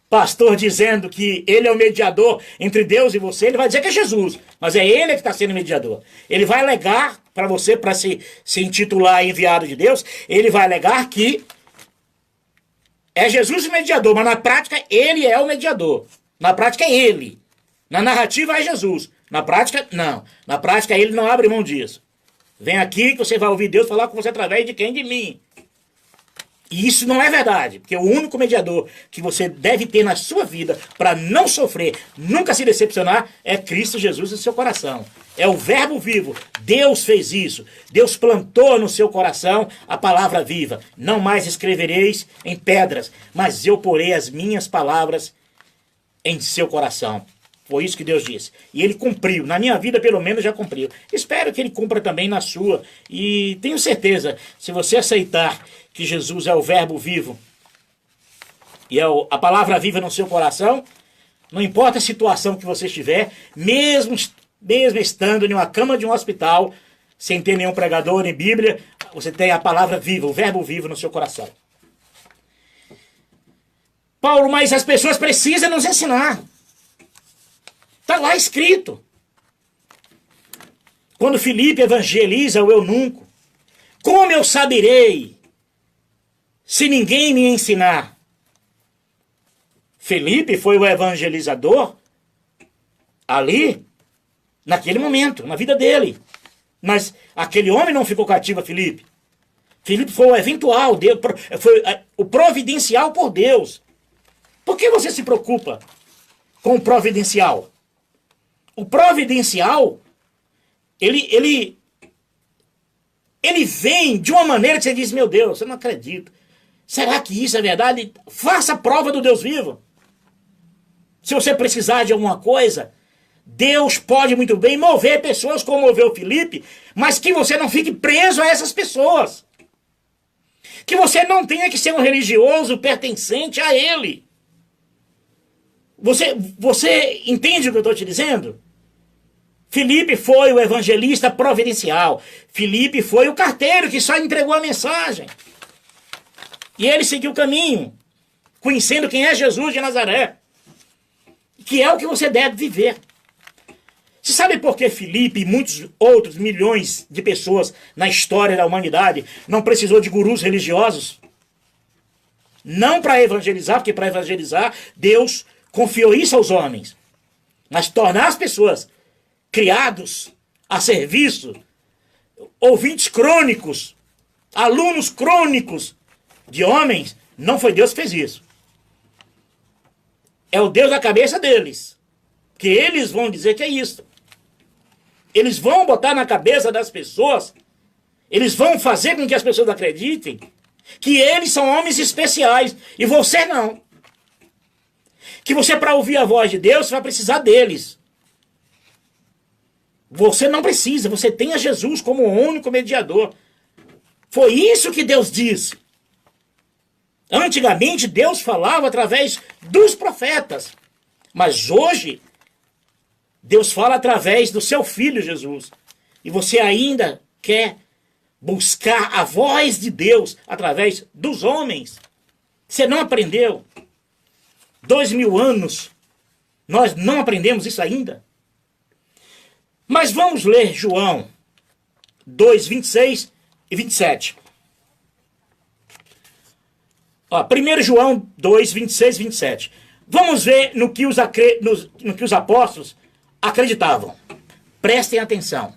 pastor dizendo que ele é o mediador entre Deus e você. Ele vai dizer que é Jesus, mas é ele que está sendo mediador. Ele vai alegar para você, para se intitular enviado de Deus, ele vai alegar que é Jesus o mediador, mas na prática ele é o mediador. Na prática é ele. Na narrativa é Jesus. Na prática, não. Na prática ele não abre mão disso. Vem aqui que você vai ouvir Deus falar com você através de quem? De mim. E isso não é verdade, porque o único mediador que você deve ter na sua vida para não sofrer, nunca se decepcionar, é Cristo Jesus no seu coração. É o verbo vivo. Deus fez isso. Deus plantou no seu coração a palavra viva. Não mais escrevereis em pedras, mas eu porei as minhas palavras em seu coração. Foi isso que Deus disse. E ele cumpriu. Na minha vida, pelo menos, já cumpriu. Espero que ele cumpra também na sua. E tenho certeza, se você aceitar que Jesus é o verbo vivo e é a palavra viva no seu coração, não importa a situação que você estiver, mesmo estando em uma cama de um hospital, sem ter nenhum pregador nem Bíblia, você tem a palavra viva, o verbo vivo no seu coração. Paulo, mas as pessoas precisam nos ensinar. Está lá escrito. Quando Filipe evangeliza o eunuco, como eu saberei se ninguém me ensinar? Filipe foi o evangelizador ali, naquele momento, na vida dele. Mas aquele homem não ficou cativo a Filipe. Filipe foi o eventual, foi o providencial por Deus. Por que você se preocupa com o providencial? O providencial, ele vem de uma maneira que você diz, meu Deus, eu não acredito. Será que isso é verdade? Faça a prova do Deus vivo. Se você precisar de alguma coisa, Deus pode muito bem mover pessoas como moveu Filipe, mas que você não fique preso a essas pessoas. Que você não tenha que ser um religioso pertencente a ele. Você entende o que eu estou te dizendo? Filipe foi o evangelista providencial. Filipe foi o carteiro que só entregou a mensagem. E ele seguiu o caminho, conhecendo quem é Jesus de Nazaré. Que é o que você deve viver. Você sabe por que Filipe e muitos outros milhões de pessoas na história da humanidade não precisou de gurus religiosos? Não para evangelizar, porque para evangelizar Deus confiou isso aos homens. Mas tornar as pessoas criados a serviço, ouvintes crônicos, alunos crônicos de homens, não foi Deus que fez isso. É o Deus da cabeça deles. Que eles vão dizer que é isso. Eles vão botar na cabeça das pessoas, eles vão fazer com que as pessoas acreditem que eles são homens especiais e você não. Que você, para ouvir a voz de Deus, vai precisar deles. Você não precisa, você tem a Jesus como o único mediador. Foi isso que Deus disse. Antigamente Deus falava através dos profetas, mas hoje Deus fala através do seu Filho Jesus. E você ainda quer buscar a voz de Deus através dos homens. Você não aprendeu? 2000 anos, nós não aprendemos isso ainda? Mas vamos ler João 2, 26 e 27. Ó, 1 João 2, 26 e 27. Vamos ver no que os apóstolos acreditavam. Prestem atenção.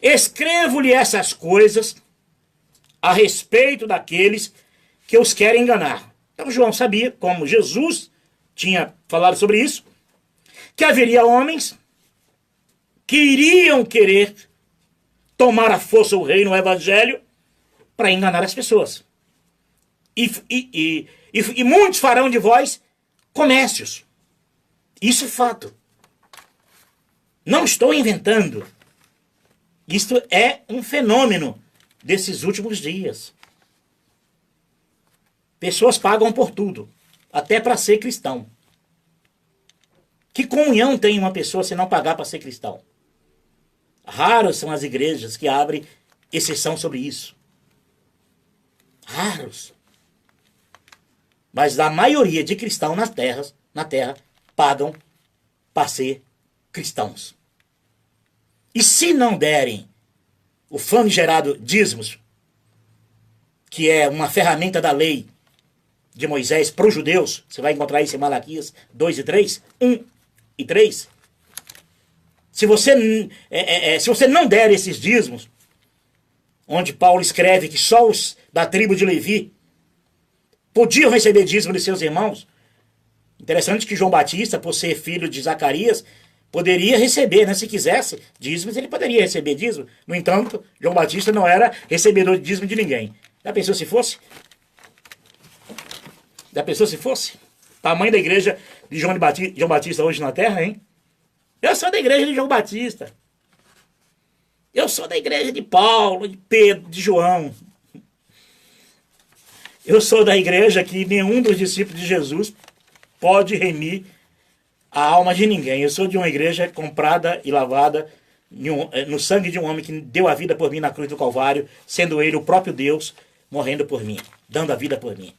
Escrevo-lhe essas coisas a respeito daqueles que os querem enganar. Então João sabia, como Jesus tinha falado sobre isso, que haveria homens que iriam querer tomar à força o reino, o evangelho, para enganar as pessoas. E muitos farão de vós comércios. Isso é fato. Não estou inventando. Isto é um fenômeno desses últimos dias. Pessoas pagam por tudo, até para ser cristão. Que comunhão tem uma pessoa se não pagar para ser cristão? Raros são as igrejas que abrem exceção sobre isso. Raros. Mas a maioria de cristãos na terra pagam para ser cristãos. E se não derem o famigerado dízimos, que é uma ferramenta da lei de Moisés para os judeus, você vai encontrar isso em Malaquias 2 e 3, 1 e 3. Se você não der esses dízimos, onde Paulo escreve que só os da tribo de Levi podiam receber dízimo de seus irmãos. Interessante que João Batista, por ser filho de Zacarias, poderia receber, né? Se quisesse dízimos, ele poderia receber dízimo. No entanto, João Batista não era recebedor de dízimo de ninguém. Já pensou se fosse? Já pensou se fosse? Tamanho da igreja de João Batista hoje na terra, hein? Eu sou da igreja de João Batista. Eu sou da igreja de Paulo, de Pedro, de João. Eu sou da igreja que nenhum dos discípulos de Jesus pode remir a alma de ninguém. Eu sou de uma igreja comprada e lavada no sangue de um homem que deu a vida por mim na cruz do Calvário, sendo ele o próprio Deus morrendo por mim, dando a vida por mim.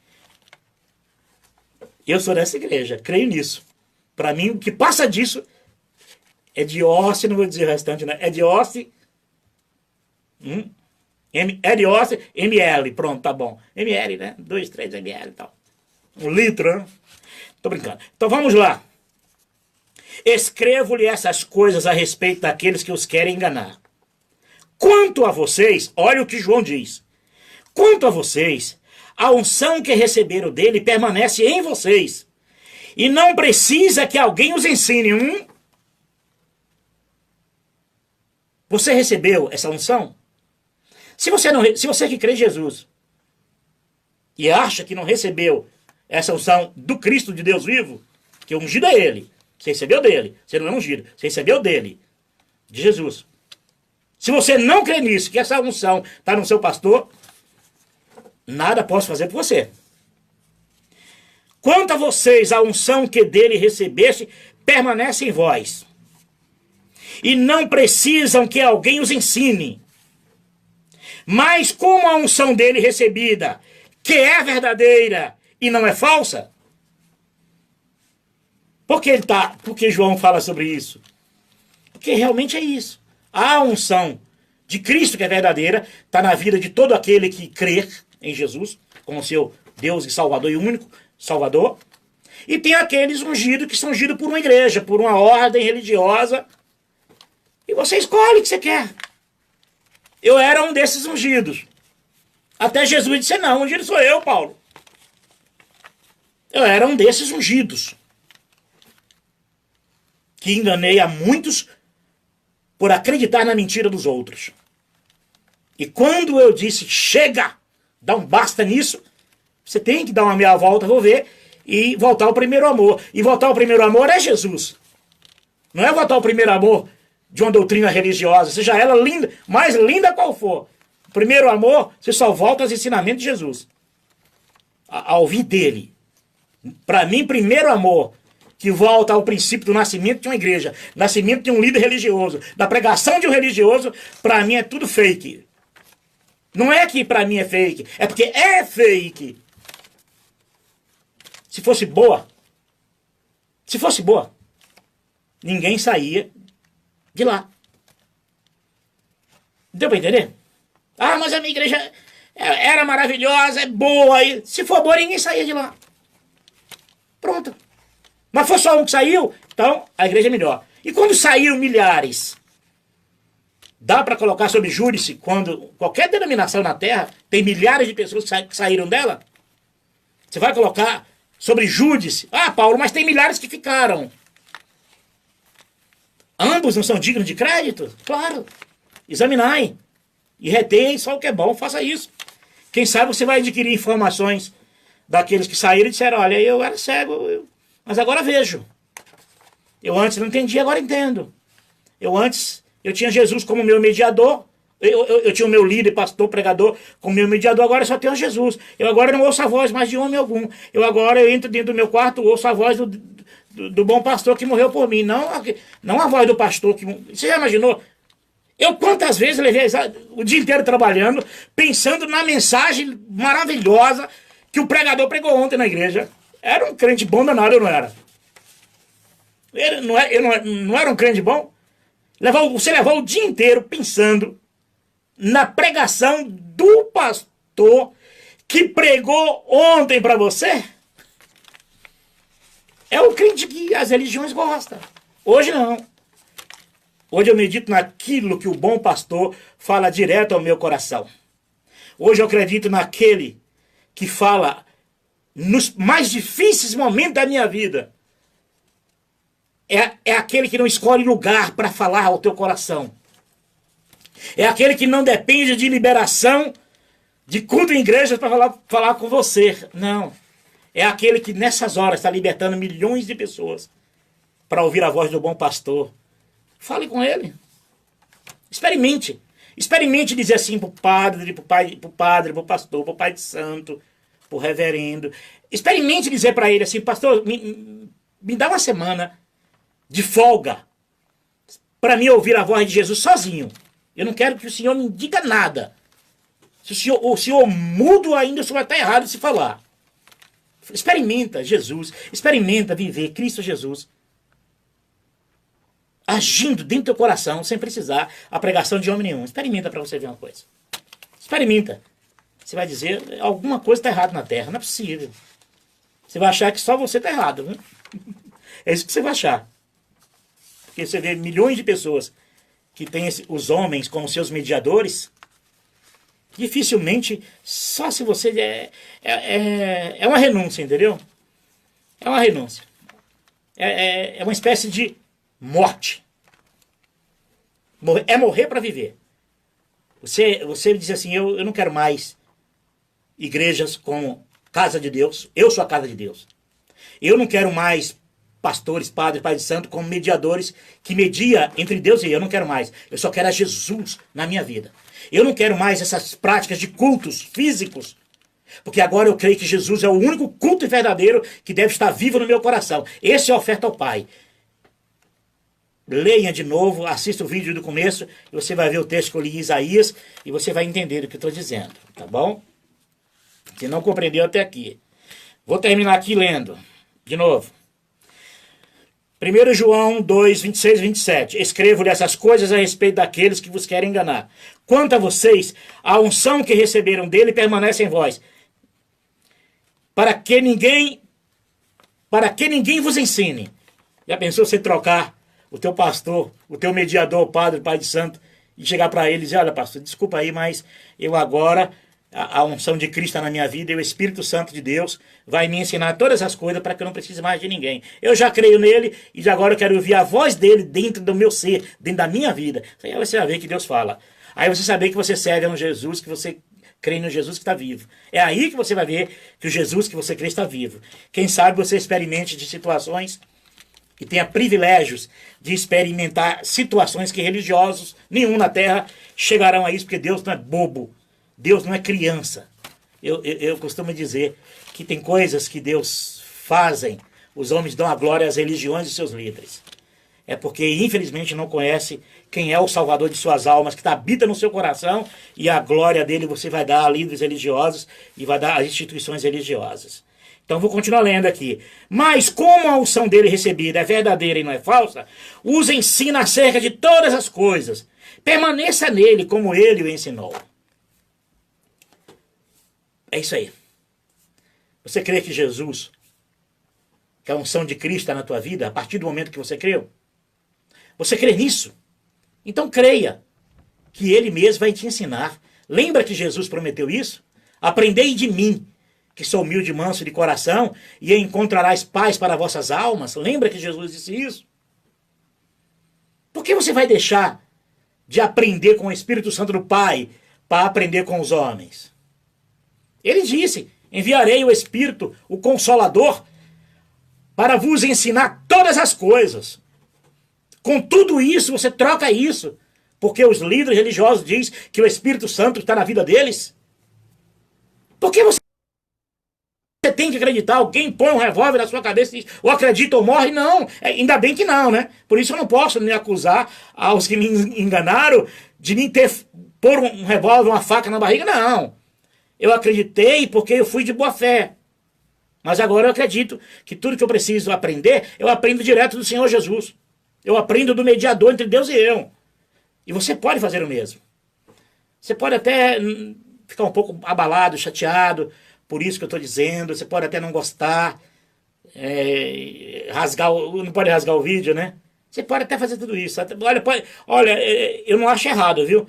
Eu sou dessa igreja, creio nisso. Para mim, o que passa disso é de ósseo, não vou dizer o restante, né? É de ósseo. É de ósseo, ml, pronto, tá bom. ml, né? 2, 3 ml e tal. 1 litro, né? Tô brincando. Então vamos lá. Escrevo-lhe essas coisas a respeito daqueles que os querem enganar. Quanto a vocês, olha o que João diz. Quanto a vocês, a unção que receberam dele permanece em vocês. E não precisa que alguém os ensine. Você recebeu essa unção? Se você que crê em Jesus e acha que não recebeu essa unção do Cristo de Deus vivo, que o ungido é ele, você recebeu dele, você não é ungido, você recebeu dele, de Jesus. Se você não crê nisso, que essa unção está no seu pastor, nada posso fazer por você. Quanto a vocês, a unção que dele recebeste permanece em vós. E não precisam que alguém os ensine. Mas como a unção dele recebida, que é verdadeira e não é falsa, por que João fala sobre isso? Porque realmente é isso. A unção de Cristo que é verdadeira está na vida de todo aquele que crer em Jesus como seu Deus e Salvador e único Salvador. E tem aqueles ungidos que são ungidos por uma igreja, por uma ordem religiosa. E você escolhe o que você quer. Eu era um desses ungidos. Até Jesus disse, não, ungido sou eu, Paulo. Eu era um desses ungidos. Que enganei a muitos por acreditar na mentira dos outros. E quando eu disse, chega, dá um basta nisso, você tem que dar uma meia volta, vou ver, e voltar ao primeiro amor. E voltar ao primeiro amor é Jesus. Não é voltar ao primeiro amor de uma doutrina religiosa, seja ela linda, mais linda qual for. Primeiro amor, você só volta aos ensinamentos de Jesus. A ouvir dele. Para mim, primeiro amor, que volta ao princípio do nascimento de uma igreja, nascimento de um líder religioso, da pregação de um religioso, para mim é tudo fake. Não é que para mim é fake, é porque é fake. Se fosse boa, ninguém saía de lá. Deu para entender? Ah, mas a minha igreja era maravilhosa, é boa. E se for boa, ninguém saía de lá. Pronto. Mas foi só um que saiu, então a igreja é melhor. E quando saíram milhares, dá para colocar sob júdice quando qualquer denominação na terra tem milhares de pessoas que saíram dela? Você vai colocar sobre júdice? Ah, Paulo, mas tem milhares que ficaram. Ambos não são dignos de crédito? Claro. Examinai. E retém só o que é bom, faça isso. Quem sabe você vai adquirir informações daqueles que saíram e disseram, olha, eu era cego, mas agora vejo. Eu antes não entendia, agora entendo. Eu tinha Jesus como meu mediador, eu tinha o meu líder, pastor, pregador como meu mediador, agora eu só tenho Jesus. Eu agora não ouço a voz mais de homem algum. Eu entro dentro do meu quarto, ouço a voz do bom pastor que morreu por mim. Não a voz do pastor que... Você já imaginou? Eu quantas vezes levei o dia inteiro trabalhando, pensando na mensagem maravilhosa que o pregador pregou ontem na igreja. Era um crente bom danado, eu não era. Eu não era um crente bom? Você levou o dia inteiro pensando na pregação do pastor que pregou ontem para você? É o crente que as religiões gostam. Hoje não. Hoje eu medito naquilo que o bom pastor fala direto ao meu coração. Hoje eu acredito naquele que fala nos mais difíceis momentos da minha vida. É aquele que não escolhe lugar para falar ao teu coração. É aquele que não depende de liberação de culto em igrejas para falar com você. Não. É aquele que nessas horas está libertando milhões de pessoas para ouvir a voz do bom pastor. Fale com ele. Experimente. Experimente dizer assim pro padre, pro pastor, pro pai de santo, pro reverendo. Experimente dizer para ele assim, pastor, me dá uma semana de folga para mim ouvir a voz de Jesus sozinho. Eu não quero que o senhor me diga nada. Se o senhor mudo ainda, o senhor vai estar errado se falar. Experimenta Jesus. Experimenta viver Cristo Jesus agindo dentro do teu coração, sem precisar a pregação de homem nenhum. Experimenta para você ver uma coisa. Experimenta. Você vai dizer, alguma coisa está errada na terra. Não é possível. Você vai achar que só você está errado. Viu? É isso que você vai achar. Porque você vê milhões de pessoas que têm os homens como seus mediadores. Dificilmente, só se você... É uma renúncia, entendeu? É uma renúncia. É uma espécie de morte. É morrer para viver. Você diz assim, eu não quero mais igrejas como casa de Deus. Eu sou a casa de Deus. Eu não quero mais pastores, padres, pai de santo como mediadores que media entre Deus e eu. Eu não quero mais. Eu só quero a Jesus na minha vida. Eu não quero mais essas práticas de cultos físicos. Porque agora eu creio que Jesus é o único culto verdadeiro que deve estar vivo no meu coração. Esse é a oferta ao Pai. Leia de novo, assista o vídeo do começo, e você vai ver o texto que eu li em Isaías, e você vai entender o que eu estou dizendo, tá bom? Se não compreendeu até aqui. Vou terminar aqui lendo, de novo. 1 João 2, 26 e 27. Escrevo-lhe essas coisas a respeito daqueles que vos querem enganar. Quanto a vocês, a unção que receberam dele permanece em vós, para que ninguém vos ensine. Já pensou você trocar o teu pastor, o teu mediador, o padre, o pai de santo, e chegar para ele e dizer, olha pastor, desculpa aí, mas eu agora, a unção de Cristo está na minha vida, e o Espírito Santo de Deus vai me ensinar todas as coisas para que eu não precise mais de ninguém. Eu já creio nele, e de agora eu quero ouvir a voz dele dentro do meu ser, dentro da minha vida. Aí você vai ver que Deus fala. Aí você saber que você serve a um Jesus, que você crê no Jesus que está vivo. É aí que você vai ver que o Jesus que você crê está vivo. Quem sabe você experimente de situações que tenha privilégios de experimentar situações que religiosos nenhum na terra chegarão a isso, porque Deus não é bobo, Deus não é criança. Eu costumo dizer que tem coisas que Deus fazem, os homens dão a glória às religiões e seus líderes. É porque infelizmente não conhece quem é o Salvador de suas almas, que habita no seu coração, e a glória dele você vai dar a líderes religiosos e vai dar às instituições religiosas. Então vou continuar lendo aqui. Mas como a unção dele recebida é verdadeira e não é falsa, os ensina acerca de todas as coisas. Permaneça nele como ele o ensinou. É isso aí. Você crê que Jesus, que a unção de Cristo está na tua vida, a partir do momento que você creu? Você crê nisso? Então creia que ele mesmo vai te ensinar. Lembra que Jesus prometeu isso? Aprendei de mim, que sou humilde e manso de coração, e encontrarás paz para vossas almas. Lembra que Jesus disse isso? Por que você vai deixar de aprender com o Espírito Santo do Pai para aprender com os homens? Ele disse, enviarei o Espírito, o Consolador, para vos ensinar todas as coisas. Com tudo isso, você troca isso, porque os líderes religiosos dizem que o Espírito Santo está na vida deles. Por que você Você tem que acreditar. Alguém põe um revólver na sua cabeça e diz, ou acredita ou morre. Não, ainda bem que não, né? Por isso eu não posso me acusar aos que me enganaram de mim ter pôr um revólver, uma faca na barriga. Não. Eu acreditei porque eu fui de boa fé. Mas agora eu acredito que tudo que eu preciso aprender, eu aprendo direto do Senhor Jesus. Eu aprendo do mediador entre Deus e eu. E você pode fazer o mesmo. Você pode até ficar um pouco abalado, chateado, por isso que eu estou dizendo. Você pode até não gostar, não pode rasgar o vídeo, né? Você pode até fazer tudo isso. Olha, eu não acho errado, viu?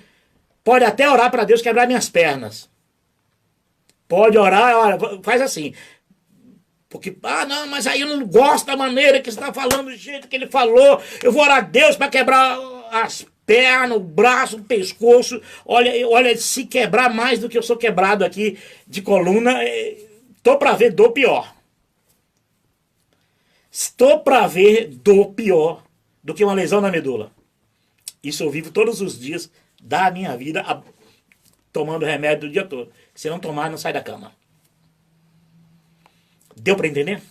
Pode até orar para Deus quebrar minhas pernas. Pode orar, olha, faz assim. Porque, não, mas aí eu não gosto da maneira que você está falando, do jeito que ele falou. Eu vou orar a Deus para quebrar as pernas, o braço, o pescoço. Olha, se quebrar mais do que eu sou quebrado aqui de coluna, tô para ver dor pior. Estou para ver dor pior do que uma lesão na medula. Isso eu vivo todos os dias da minha vida, tomando remédio o dia todo. Se não tomar, não sai da cama. Deu para entender?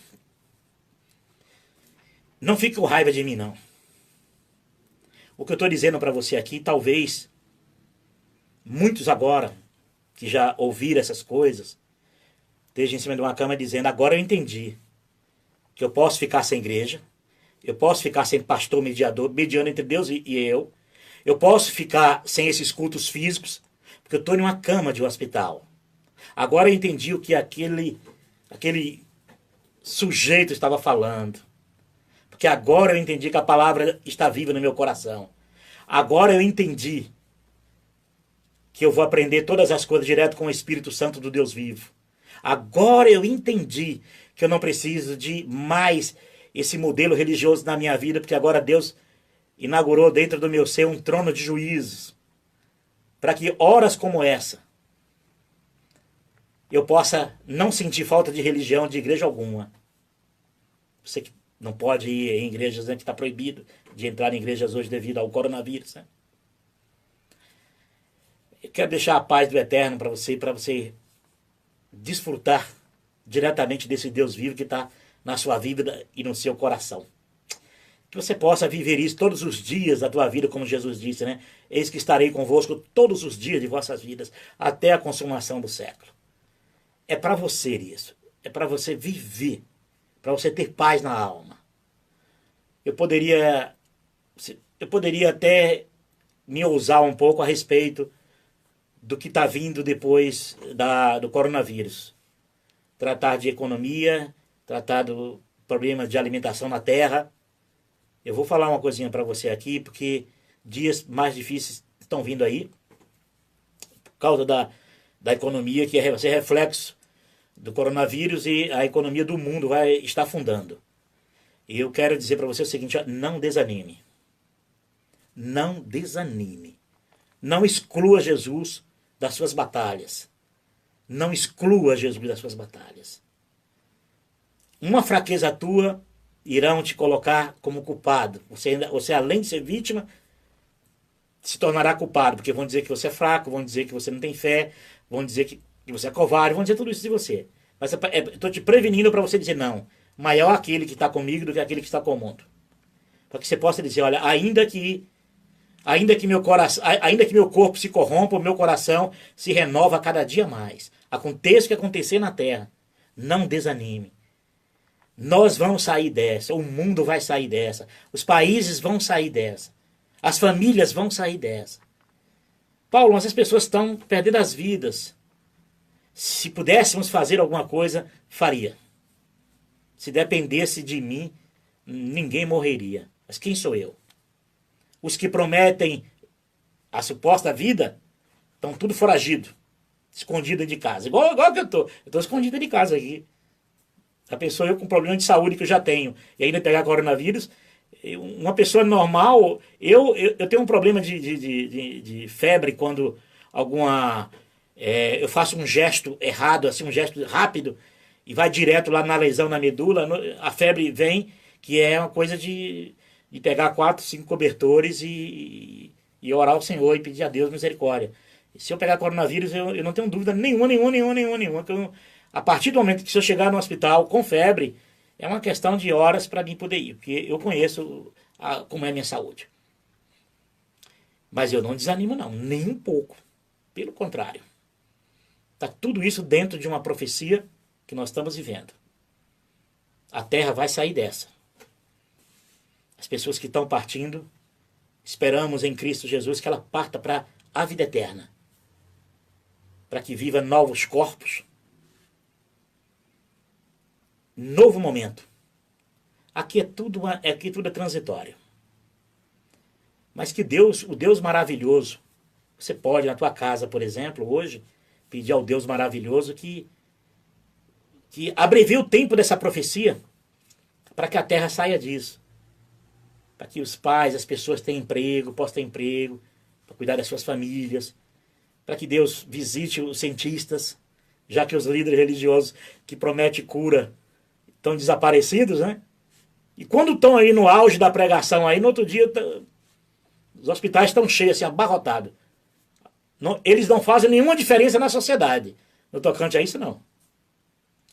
Não fique com raiva de mim, não. O que eu estou dizendo para você aqui, talvez muitos agora, que já ouviram essas coisas, estejam em cima de uma cama dizendo, agora eu entendi que eu posso ficar sem igreja, eu posso ficar sem pastor mediador, mediando entre Deus e eu posso ficar sem esses cultos físicos, porque eu estou em uma cama de um hospital. Agora eu entendi o que aquele sujeito estava falando. Porque agora eu entendi que a palavra está viva no meu coração. Agora eu entendi que eu vou aprender todas as coisas direto com o Espírito Santo do Deus vivo. Agora eu entendi que eu não preciso de mais esse modelo religioso na minha vida, porque agora Deus inaugurou dentro do meu ser um trono de juízos, para que horas como essa eu possa não sentir falta de religião, de igreja alguma. Você que não pode ir em igrejas, né, que está proibido de entrar em igrejas hoje devido ao coronavírus. Né? Eu quero deixar a paz do Eterno para você desfrutar diretamente desse Deus vivo que está na sua vida e no seu coração. Que você possa viver isso todos os dias da tua vida, como Jesus disse, né? Eis que estarei convosco todos os dias de vossas vidas, até a consumação do século. É para você isso. É para você viver. Para você ter paz na alma. Eu poderia até me ousar um pouco a respeito do que está vindo depois do coronavírus. Tratar de economia, tratar do problema de alimentação na terra. Eu vou falar uma coisinha para você aqui, porque dias mais difíceis estão vindo aí, por causa da economia, que vai ser reflexo do coronavírus, e a economia do mundo vai estar afundando. E eu quero dizer para você o seguinte, não desanime. Não desanime. Não exclua Jesus das suas batalhas. Não exclua Jesus das suas batalhas. Uma fraqueza tua irão te colocar como culpado. Você além de ser vítima, se tornará culpado, porque vão dizer que você é fraco, vão dizer que você não tem fé, vão dizer que você é covarde, vão dizer tudo isso de você. Mas eu estou te prevenindo para você dizer não. Maior aquele que está comigo do que aquele que está com o mundo. Para que você possa dizer, olha, ainda que meu corpo se corrompa, o meu coração se renova a cada dia mais. Aconteça o que acontecer na terra, não desanime. Nós vamos sair dessa, o mundo vai sair dessa, os países vão sair dessa, as famílias vão sair dessa. Paulo, essas pessoas estão perdendo as vidas. Se pudéssemos fazer alguma coisa, faria. Se dependesse de mim, ninguém morreria. Mas quem sou eu? Os que prometem a suposta vida estão tudo foragido, escondido de casa. Igual que eu estou. Eu estou escondido de casa aqui. A pessoa, eu com problema de saúde que eu já tenho, e ainda pegar coronavírus, uma pessoa normal, eu tenho um problema de febre quando eu faço um gesto errado, assim, um gesto rápido, e vai direto lá na lesão, na medula, a febre vem, que é uma coisa de pegar 4, 5 cobertores e orar ao Senhor e pedir a Deus misericórdia. E se eu pegar coronavírus, eu não tenho dúvida nenhuma, que A partir do momento que se eu chegar no hospital com febre, é uma questão de horas para mim poder ir, porque eu conheço como é a minha saúde. Mas eu não desanimo não, nem um pouco. Pelo contrário. Está tudo isso dentro de uma profecia que nós estamos vivendo. A terra vai sair dessa. As pessoas que estão partindo, esperamos em Cristo Jesus que ela parta para a vida eterna. Para que viva novos corpos. Novo momento. Aqui tudo é transitório. Mas que Deus, o Deus maravilhoso, você pode na tua casa, por exemplo, hoje, pedir ao Deus maravilhoso que abrevie o tempo dessa profecia para que a terra saia disso. Para que os pais, as pessoas tenham emprego, possam ter emprego, para cuidar das suas famílias. Para que Deus visite os cientistas, já que os líderes religiosos que prometem cura estão desaparecidos, né? E quando estão aí no auge da pregação, aí no outro dia os hospitais estão cheios, assim, abarrotados. Eles não fazem nenhuma diferença na sociedade. No tocante a isso, não.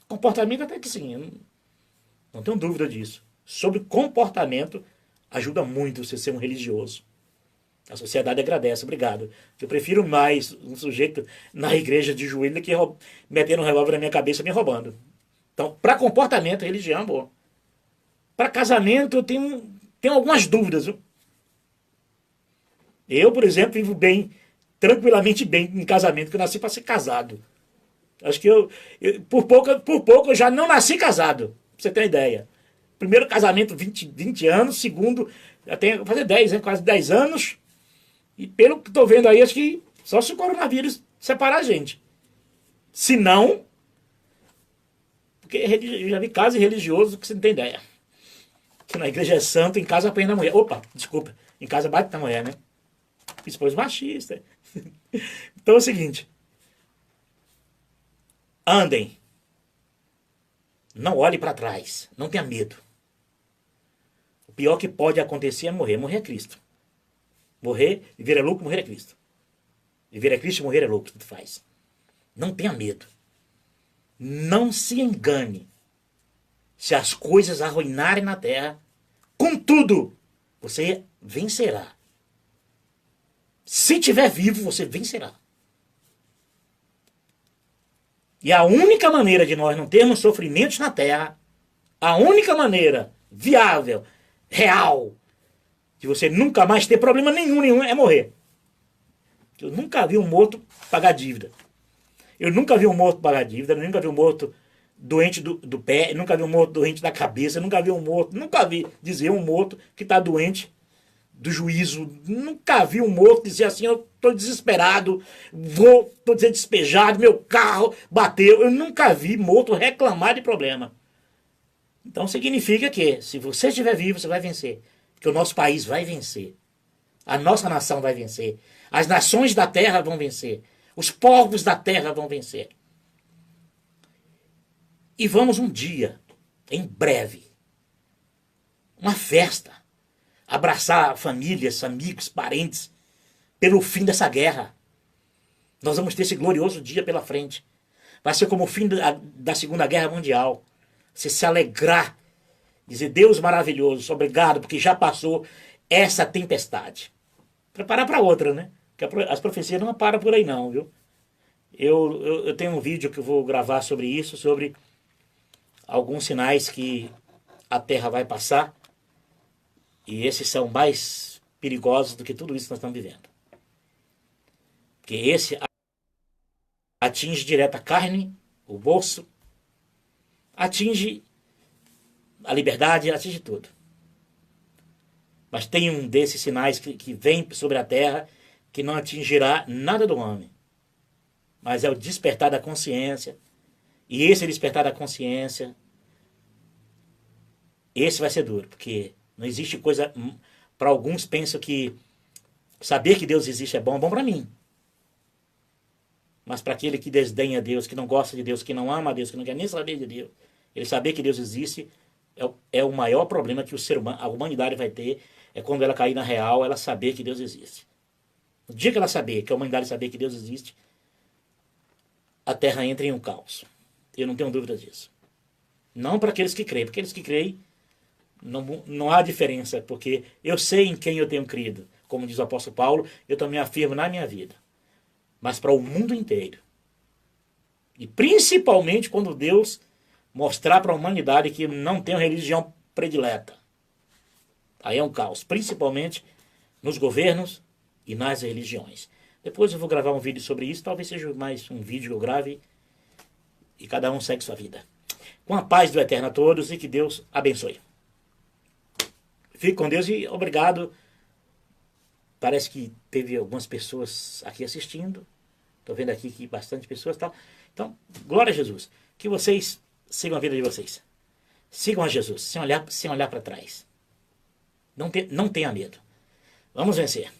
Comportamento até que sim, eu não tenho dúvida disso. Sobre comportamento, ajuda muito você ser um religioso. A sociedade agradece, obrigado. Eu prefiro mais um sujeito na igreja de joelho do que metendo um revólver na minha cabeça me roubando. Então, para comportamento, religião é boa. Para casamento, eu tenho algumas dúvidas. Viu? Eu, por exemplo, vivo bem, tranquilamente bem em casamento, que eu nasci para ser casado. Acho que por pouco eu já não nasci casado, pra você ter uma ideia. Primeiro casamento, 20 anos, segundo, já tenho fazer 10, né, quase 10 anos. E pelo que estou vendo aí, acho que só se o coronavírus separar a gente. Se não, porque eu já vi casos religiosos que você não tem ideia. Que na igreja é santo, em casa apanha na mulher. Opa, desculpa, em casa bate na mulher, né? Esposa machista. Então é o seguinte. Andem. Não olhe para trás. Não tenha medo. O pior que pode acontecer é morrer. Morrer é Cristo. Morrer, viver é lucro, morrer é Cristo. Viver é Cristo, morrer é lucro. Tudo faz. Não tenha medo. Não se engane. Se as coisas arruinarem na terra, contudo, você vencerá. Se estiver vivo, você vencerá. E a única maneira de nós não termos sofrimentos na terra, a única maneira viável, real, de você nunca mais ter problema nenhum, é morrer. Eu nunca vi um morto pagar dívida. Eu nunca vi um morto pagar dívida, eu nunca vi um morto doente do pé, eu nunca vi um morto doente da cabeça, eu nunca vi um morto que está doente do juízo. Nunca vi um morto dizer assim, eu estou desesperado, estou despejado, meu carro bateu. Eu nunca vi morto reclamar de problema. Então significa que, se você estiver vivo, você vai vencer. Porque o nosso país vai vencer. A nossa nação vai vencer. As nações da terra vão vencer. Os povos da terra vão vencer. E vamos um dia, em breve, uma festa, abraçar famílias, amigos, parentes, pelo fim dessa guerra. Nós vamos ter esse glorioso dia pela frente. Vai ser como o fim da Segunda Guerra Mundial. Você se alegrar, dizer, Deus maravilhoso, obrigado, porque já passou essa tempestade. Preparar para outra, né? Porque as profecias não param por aí não, viu? Eu tenho um vídeo que eu vou gravar sobre isso, sobre alguns sinais que a Terra vai passar. E esses são mais perigosos do que tudo isso que nós estamos vivendo. Porque esse atinge direto a carne, o bolso, atinge a liberdade, atinge tudo. Mas tem um desses sinais que vem sobre a terra que não atingirá nada do homem. Mas é o despertar da consciência. E esse despertar da consciência, esse vai ser duro, porque não existe coisa. Para alguns pensam que saber que Deus existe é bom para mim. Mas para aquele que desdenha Deus, que não gosta de Deus, que não ama a Deus, que não quer nem saber de Deus, ele saber que Deus existe é o maior problema que o ser humano, a humanidade vai ter, é quando ela cair na real, ela saber que Deus existe. No dia que ela saber, que a humanidade saber que Deus existe, a terra entra em um caos. Eu não tenho dúvida disso. Não para aqueles que creem. Para aqueles que creem, não há diferença, porque eu sei em quem eu tenho crido. Como diz o apóstolo Paulo, eu também afirmo na minha vida. Mas para o mundo inteiro. E principalmente quando Deus mostrar para a humanidade que não tem uma religião predileta. Aí é um caos, principalmente nos governos e nas religiões. Depois eu vou gravar um vídeo sobre isso, talvez seja mais um vídeo que eu grave e cada um segue sua vida. Com a paz do Eterno a todos e que Deus abençoe. Fique com Deus e obrigado. Parece que teve algumas pessoas aqui assistindo. Estou vendo aqui que bastante pessoas e tal. Então, glória a Jesus. Que vocês sigam a vida de vocês. Sigam a Jesus, sem olhar para trás. Não tenha medo. Vamos vencer.